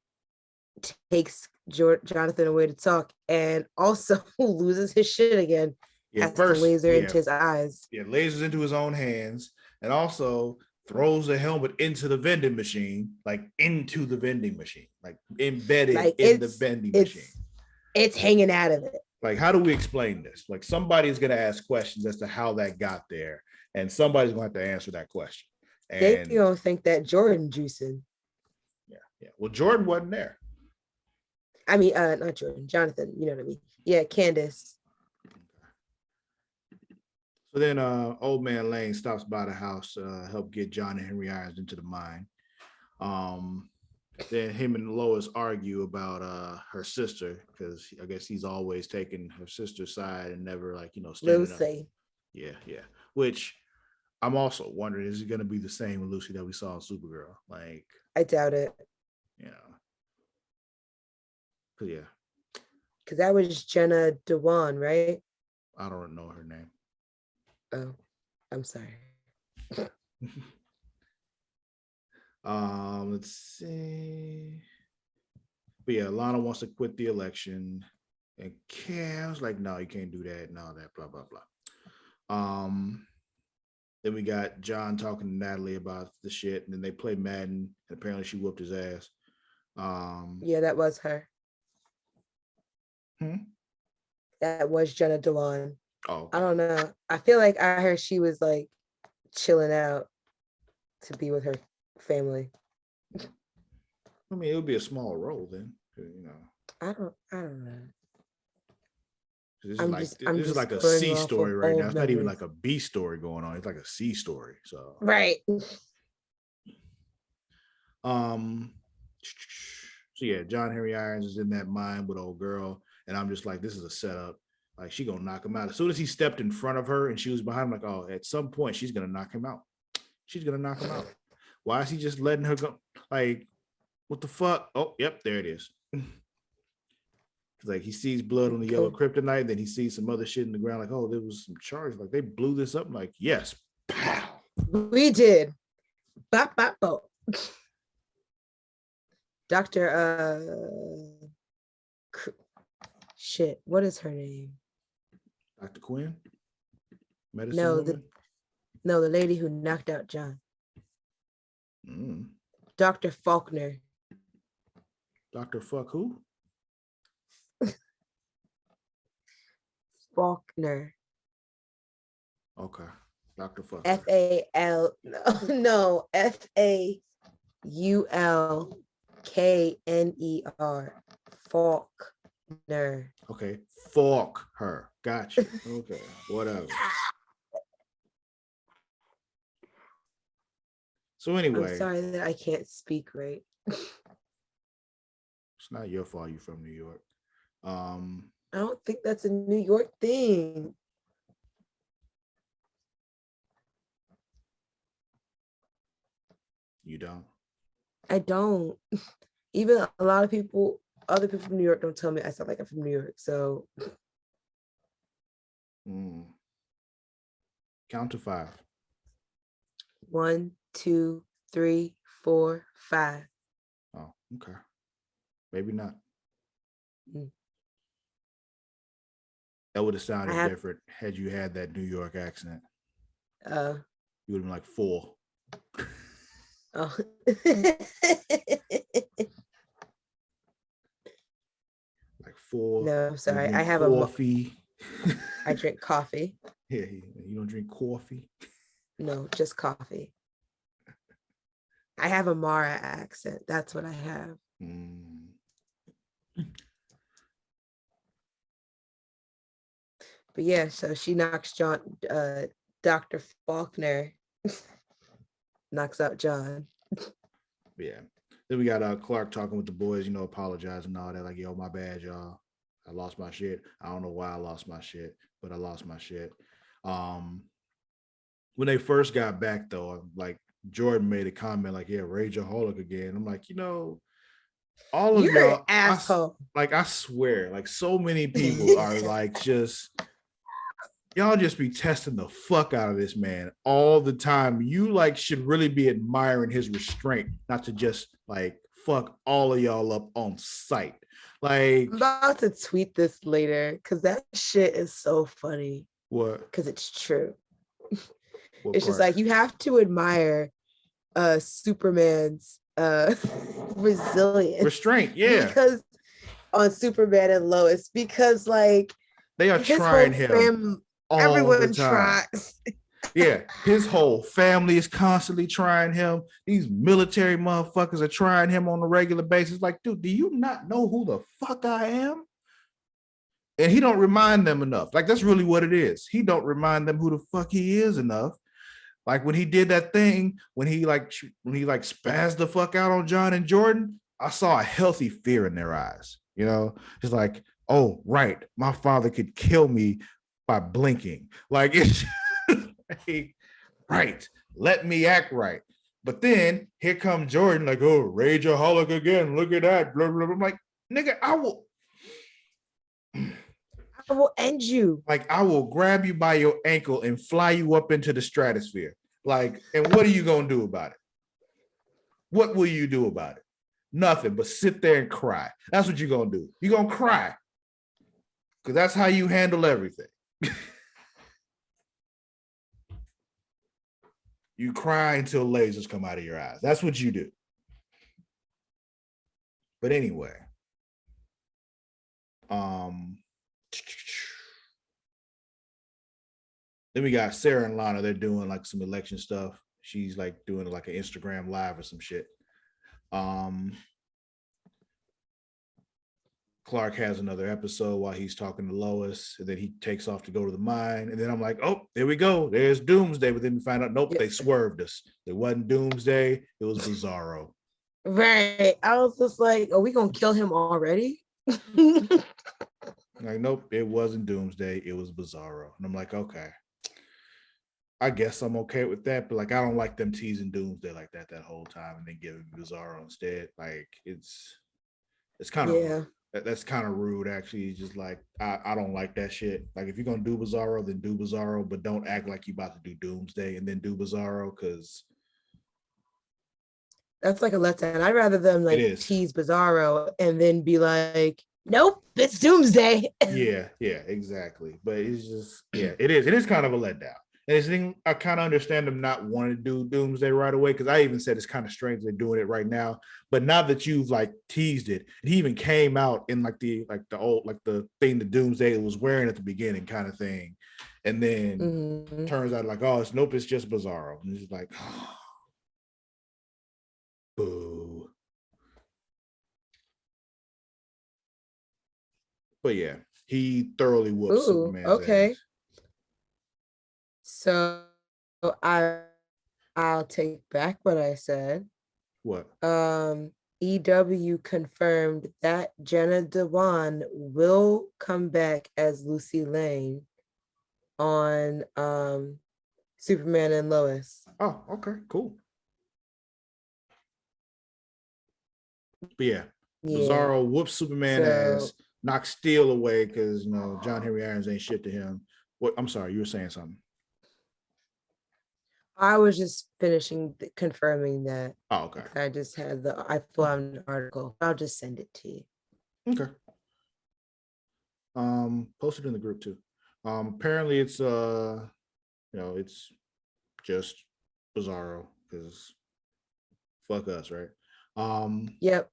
takes Jonathan away to talk, and also loses his shit again. Yeah, has the laser into his eyes. Yeah, lasers into his own hands, and also throws the helmet into the vending machine, like embedded in the vending machine. It's hanging out of it. Like, how do we explain this? Like, somebody's going to ask questions as to how that got there, and somebody's going to have to answer that question. And they don't think that Jordan juicing. Yeah. Well, Jordan wasn't there. I mean, not Jordan, Jonathan. You know what I mean? Yeah, Candace. So then, old man Lane stops by the house to help get John and Henry Irons into the mine. Then him and Lois argue about her sister, because I guess he's always taking her sister's side and never standing up. Yeah. Which I'm also wondering, is it going to be the same Lucy that we saw in Supergirl? Like, I doubt it. Because that was Jenna Dewan, right? I don't know her name. Oh, I'm sorry. Let's see. But Lana wants to quit the election, and Cam's like, no, you can't do that, and all that, blah blah blah. Then we got John talking to Natalie about the shit, and then they play Madden, and apparently she whooped his ass. Yeah, that was her. That was Jenna Dewan. Oh, okay. I don't know. I feel like I heard she was like chilling out to be with her family. I mean, it would be a small role then, I don't know. This is like a C story right now. It's not even like a B story going on. It's like a C story. So right. So John Henry Irons is in that mine with old girl, and I'm just like, this is a setup. Like, she gonna knock him out. As soon as he stepped in front of her and she was behind him, like, oh, at some point she's gonna knock him out. Why is he just letting her go? Like, what the fuck? Oh, yep, there it is. Like, he sees blood on the yellow kryptonite, then he sees some other shit in the ground, like, oh, there was some charge. Like, they blew this up. I'm like, yes, pow. We did. Bop, bop, bop. Dr. Shit, what is her name? Dr. Quinn? Medicine No, woman? the lady who knocked out John. Dr. Faulkner. Dr. Fuck who? Faulkner. Okay. Dr. Fuck. F-A-L, no, Faulkner. Faulkner. Okay. Fork her. Gotcha. Okay. Whatever. So anyway. I'm sorry that I can't speak right. It's not your fault you're from New York. I don't think that's a New York thing. You don't? I don't. Even a lot of people, other people from New York don't tell me I sound like I'm from New York. So Count to 5. 1, 2, 3, 4, 5. Oh, okay. Maybe not. That would have sounded different had you had that New York accent. You would have been like 4. Oh. Like 4. No, I'm sorry. I have coffee. I drink coffee. Yeah, you don't drink coffee? No, just coffee. I have a Mara accent. That's what I have. But yeah, so she knocks Dr. Faulkner knocks out John. Yeah. Then we got Clark talking with the boys, apologizing and all that. Like, yo, my bad, y'all. I lost my shit. I don't know why I lost my shit, but I lost my shit. When they first got back, though, like Jordan made a comment like, yeah, Rageaholic again. I'm like, all of You're y'all, an asshole. I swear, like so many people are like y'all just be testing the fuck out of this man all the time. You like should really be admiring his restraint, not to just like fuck all of y'all up on sight. Like, I'm about to tweet this later because that shit is so funny. What? Because it's true. What it's part? Just like you have to admire Superman's resilience, restraint, yeah, because on Superman and Lois, because like they are trying him everyone tries. Yeah, his whole family is constantly trying him. These military motherfuckers are trying him on a regular basis. Like, dude, do you not know who the fuck I am? And he don't remind them enough. Like, that's really what it is. He don't remind them who the fuck he is enough. Like when he did that thing, when he spazzed the fuck out on John and Jordan, I saw a healthy fear in their eyes. It's like, oh, right, my father could kill me by blinking. Like, it's right. Let me act right. But then here comes Jordan, like, oh, Rageaholic again. Look at that. Blah, blah, blah. I'm like, nigga, I will end you. Like, I will grab you by your ankle and fly you up into the stratosphere. Like, and what are you going to do about it? What will you do about it? Nothing but sit there and cry. That's what you're going to do. You're going to cry. Because that's how you handle everything. You cry until lasers come out of your eyes. That's what you do. But anyway. Then we got Sarah and Lana. They're doing like some election stuff. She's like doing like an Instagram live or some shit. Clark has another episode while he's talking to Lois, and then he takes off to go to the mine. And then I'm like, oh, there we go. There's Doomsday. But then we find out, nope, they swerved us. It wasn't Doomsday. It was Bizarro. Right. I was just like, are we going to kill him already? Like, nope, it wasn't Doomsday. It was Bizarro. And I'm like, okay. I guess I'm okay with that, but like I don't like them teasing Doomsday like that whole time and then giving Bizarro instead. Like it's kind of that's kind of rude actually. It's just like I don't like that shit. Like if you're gonna do Bizarro, then do Bizarro, but don't act like you about to do Doomsday and then do Bizarro, because That's like a letdown. I'd rather them It like is. tease Bizarro and then be like, nope, it's Doomsday. Yeah, exactly. But it's just, it is. It is kind of a letdown. And it's thing, I kind of understand them not wanting to do Doomsday right away, because I even said it's kind of strange they're doing it right now. But now that you've like teased it, he even came out in like the old, like the thing the Doomsday was wearing at the beginning, kind of thing. And then turns out like, oh, it's just Bizarro. And it's like, oh, boo. But yeah, he thoroughly whooped Superman's Okay. ass. So I'll take back what I said. What? EW confirmed that Jenna Dewan will come back as Lucy Lane on Superman and Lois. Oh, okay, cool. But yeah, Bizarro whoops Superman ass, knocks Steel away because John Henry Irons ain't shit to him. What? I'm sorry, you were saying something. I was just confirming that. Oh, okay. I just had I found an article. I'll just send it to you. Okay. Post it in the group too. Apparently it's it's just Bizarro because fuck us, right? Yep.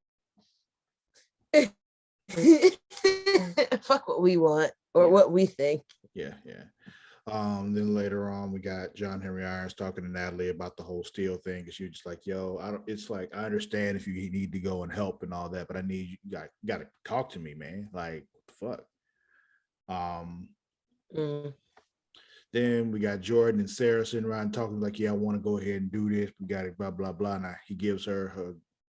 Fuck what we want or what we think. Yeah. Then later on, we got John Henry Irons talking to Natalie about the whole Steel thing, because you're just like, yo, it's like, I understand if you need to go and help and all that, but I need you got to talk to me, man. Like, what the fuck? Then we got Jordan and Sarah sitting around talking like, yeah, I want to go ahead and do this. We got it, blah, blah, blah. And he gives her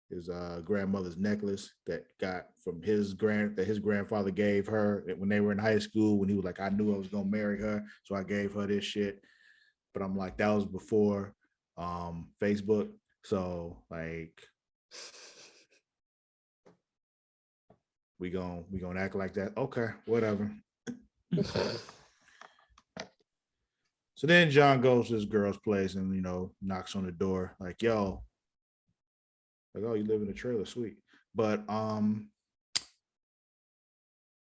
his grandmother's necklace that got from his grandfather gave her when they were in high school, when he was like, I knew I was gonna marry her, so I gave her this shit. But I'm like, that was before Facebook, so like we gonna act like that. Okay, whatever. So then John goes to this girl's place and knocks on the door like, yo, like, oh, you live in a trailer, sweet. But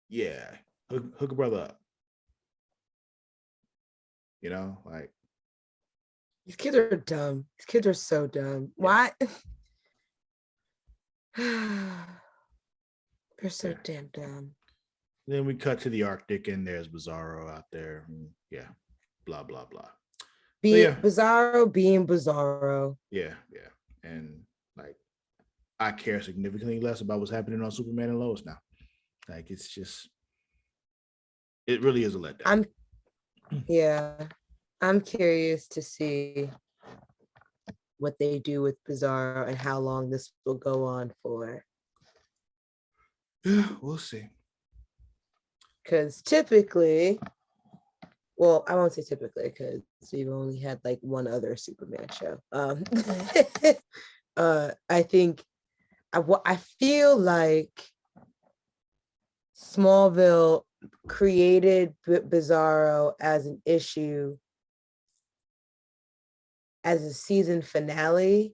yeah, hook a brother up. Like, these kids are dumb. These kids are so dumb. Why? They're so damn dumb. Then we cut to the Arctic and there's Bizarro out there. Yeah, blah, blah, blah. Bizarro being Bizarro. Yeah. And like, I care significantly less about what's happening on Superman and Lois now. Like, it's just, it really is a letdown. I'm curious to see what they do with Bizarro and how long this will go on for. Yeah, we'll see. Because typically, well, I won't say typically because we've only had like one other Superman show. I think I feel like Smallville created Bizarro as an issue as a season finale,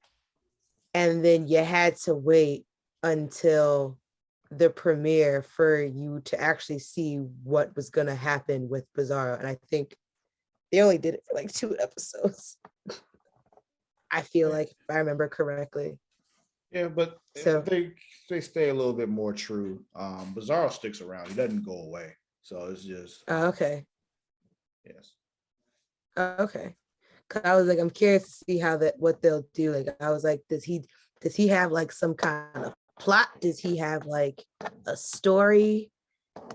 and then you had to wait until the premiere for you to actually see what was going to happen with Bizarro. And I think they only did it for like 2 episodes. I feel like, if I remember correctly. Yeah, but so they stay a little bit more true. Bizarro sticks around. He doesn't go away. So it's just okay. Yes. Okay. Cause I was like, I'm curious to see what they'll do. Like, I was like, does he have like some kind of plot? Does he have like a story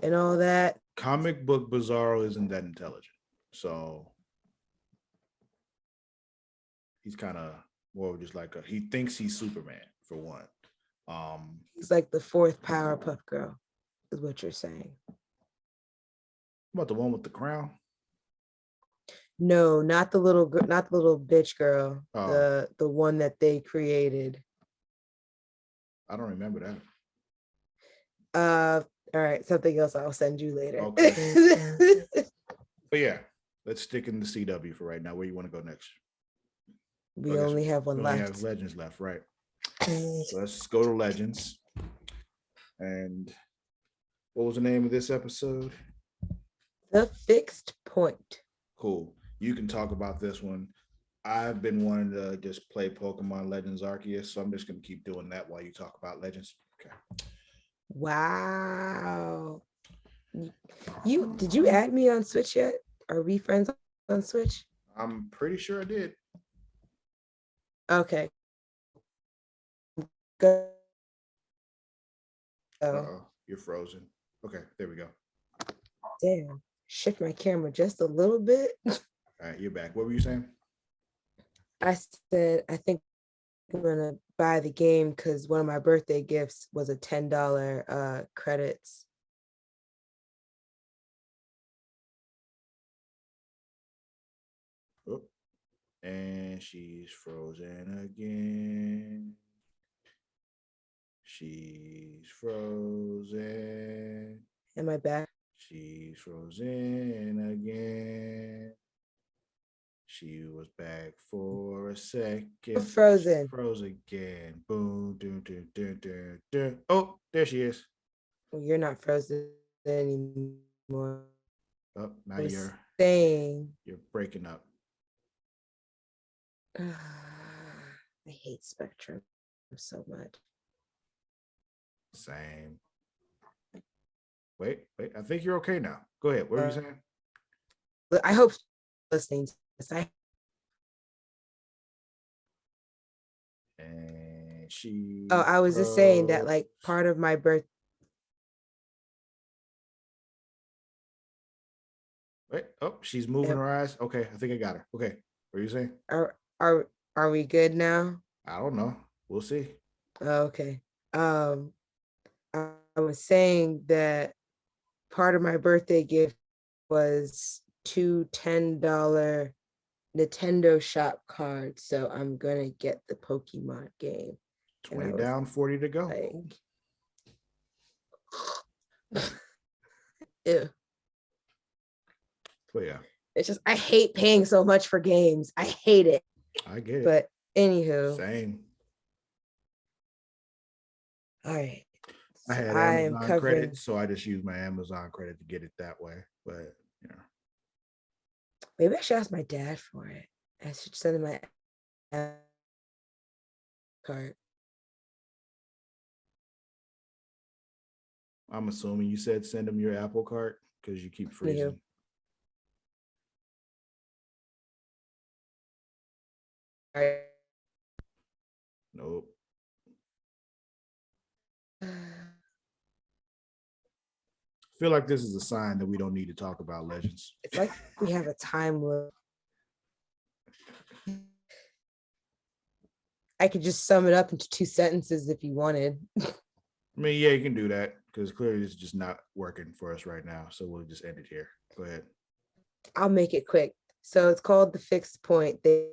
and all that? Comic book Bizarro isn't that intelligent. So he's kind of more just like he thinks he's Superman, for one. He's like the 4th Powerpuff Girl, is what you're saying. About the one with the crown? No, not the little bitch girl. The one that they created. I don't remember that. All right, something else I'll send you later. Okay. But yeah, let's stick in the CW for right now. Where you want to go next? We only have one left. We have Legends left, right? Let's go to Legends. And what was the name of this episode? The Fixed Point. Cool. You can talk about this one. I've been wanting to just play Pokemon Legends Arceus, so I'm just going to keep doing that while you talk about Legends. Okay. Wow. You did you add me on Switch yet? Are we friends on Switch? I'm pretty sure I did. Okay. Go. Uh-oh, you're frozen. Okay, there we go. Damn. Shift my camera just a little bit. All right, you're back. What were you saying? I said I think I'm gonna buy the game because one of my birthday gifts was a $10 credits. Oh, and she's frozen again. She's frozen. Am I back? She's frozen again. She was back for a second. Frozen. Froze again. Boom, doo, doo, doo, doo, doo. Oh, there she is. Well, you're not frozen anymore. Oh, now I was you're saying. You're breaking up. I hate Spectrum so much. Same. Wait. I think you're okay now. Go ahead. What were you saying? I hope listening to this. And she. Oh, I was just saying that like part of my birth. Wait. Oh, she's moving her eyes. Okay, I think I got her. Okay. What are you saying? Are we good now? I don't know. We'll see. Okay. I was saying that part of my birthday gift was two $10 Nintendo shop cards. So I'm gonna get the Pokemon game. 20 down, 40 to go. Like, ew. But yeah. It's just I hate paying so much for games. I hate it. I get it. But anywho. Same. All right. I had Amazon credit, so I just used my Amazon credit to get it that way. But you know. Maybe I should ask my dad for it. I should send him my card. I'm assuming you said send him your Apple card because you keep freezing. Nope. I feel like this is a sign that we don't need to talk about Legends. It's like we have a time limit. I could just sum it up into 2 sentences if you wanted. I mean, yeah, you can do that because clearly it's just not working for us right now. So we'll just end it here. Go ahead. I'll make it quick. So it's called The Fixed Point. They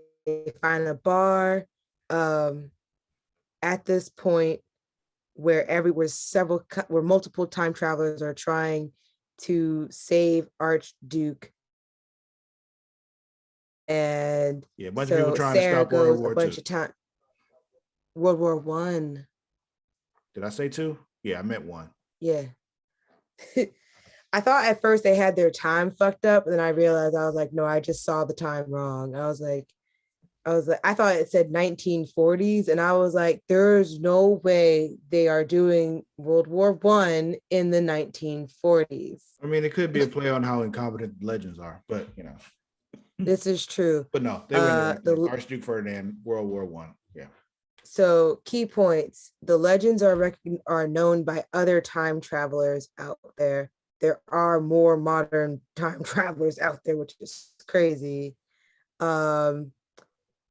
find a bar at this point where multiple time travelers are trying to save Archduke. And yeah, a bunch of people trying to stop World War II. World War One. Did I say 2? Yeah, I meant 1. Yeah. I thought at first they had their time fucked up, and then I realized I was like, no, I just saw the time wrong. I was like, I thought it said 1940s, and I was like, there's no way they are doing World War One in the 1940s. I mean, it could be a play on how incompetent Legends are, but you know. This is true. But no, they were the Archduke Ferdinand, World War One. Yeah. So key points: the Legends are known by other time travelers out there. There are more modern time travelers out there, which is crazy.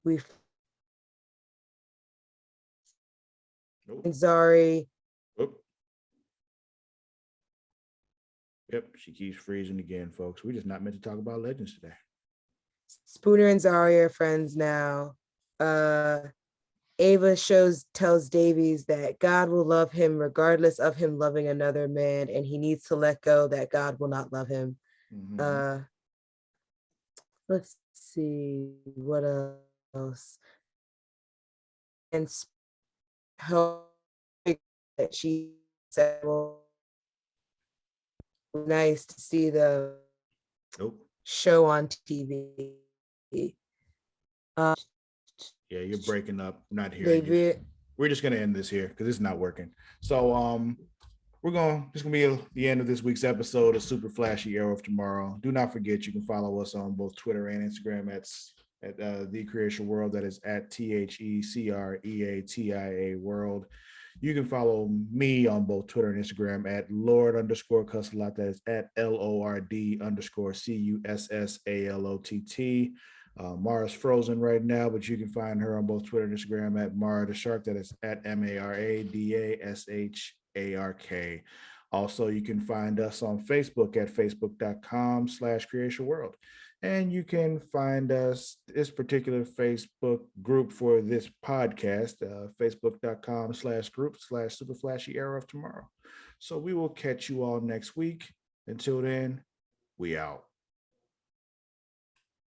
We've Zari. Oop. Yep, she keeps freezing again, folks. We're just not meant to talk about Legends today. Spooner and Zari are friends now. Ava tells Davies that God will love him regardless of him loving another man, and he needs to let go that God will not love him. Mm-hmm. Let's see what else. And hope that she said, well, nice to see the show on TV. Yeah, you're breaking up. I'm not hearing you. We're just gonna end this here because it's not working. So this gonna be the end of this week's episode of Super Flashy Arrow of Tomorrow. Do not forget you can follow us on both Twitter and Instagram at The Creation World. That is at TheCreatia World. You can follow me on both Twitter and Instagram at Lord_Cussalott. That is at LORD_CUSSALOTT. Mara's frozen right now, but you can find her on both Twitter and Instagram at Mara the Shark. That is at MARADASHARK. Also, you can find us on Facebook at facebook.com/Creation World. And you can find us, this particular Facebook group for this podcast, facebook.com/group/Super Flashy Arrow of Tomorrow. So we will catch you all next week. Until then, we out.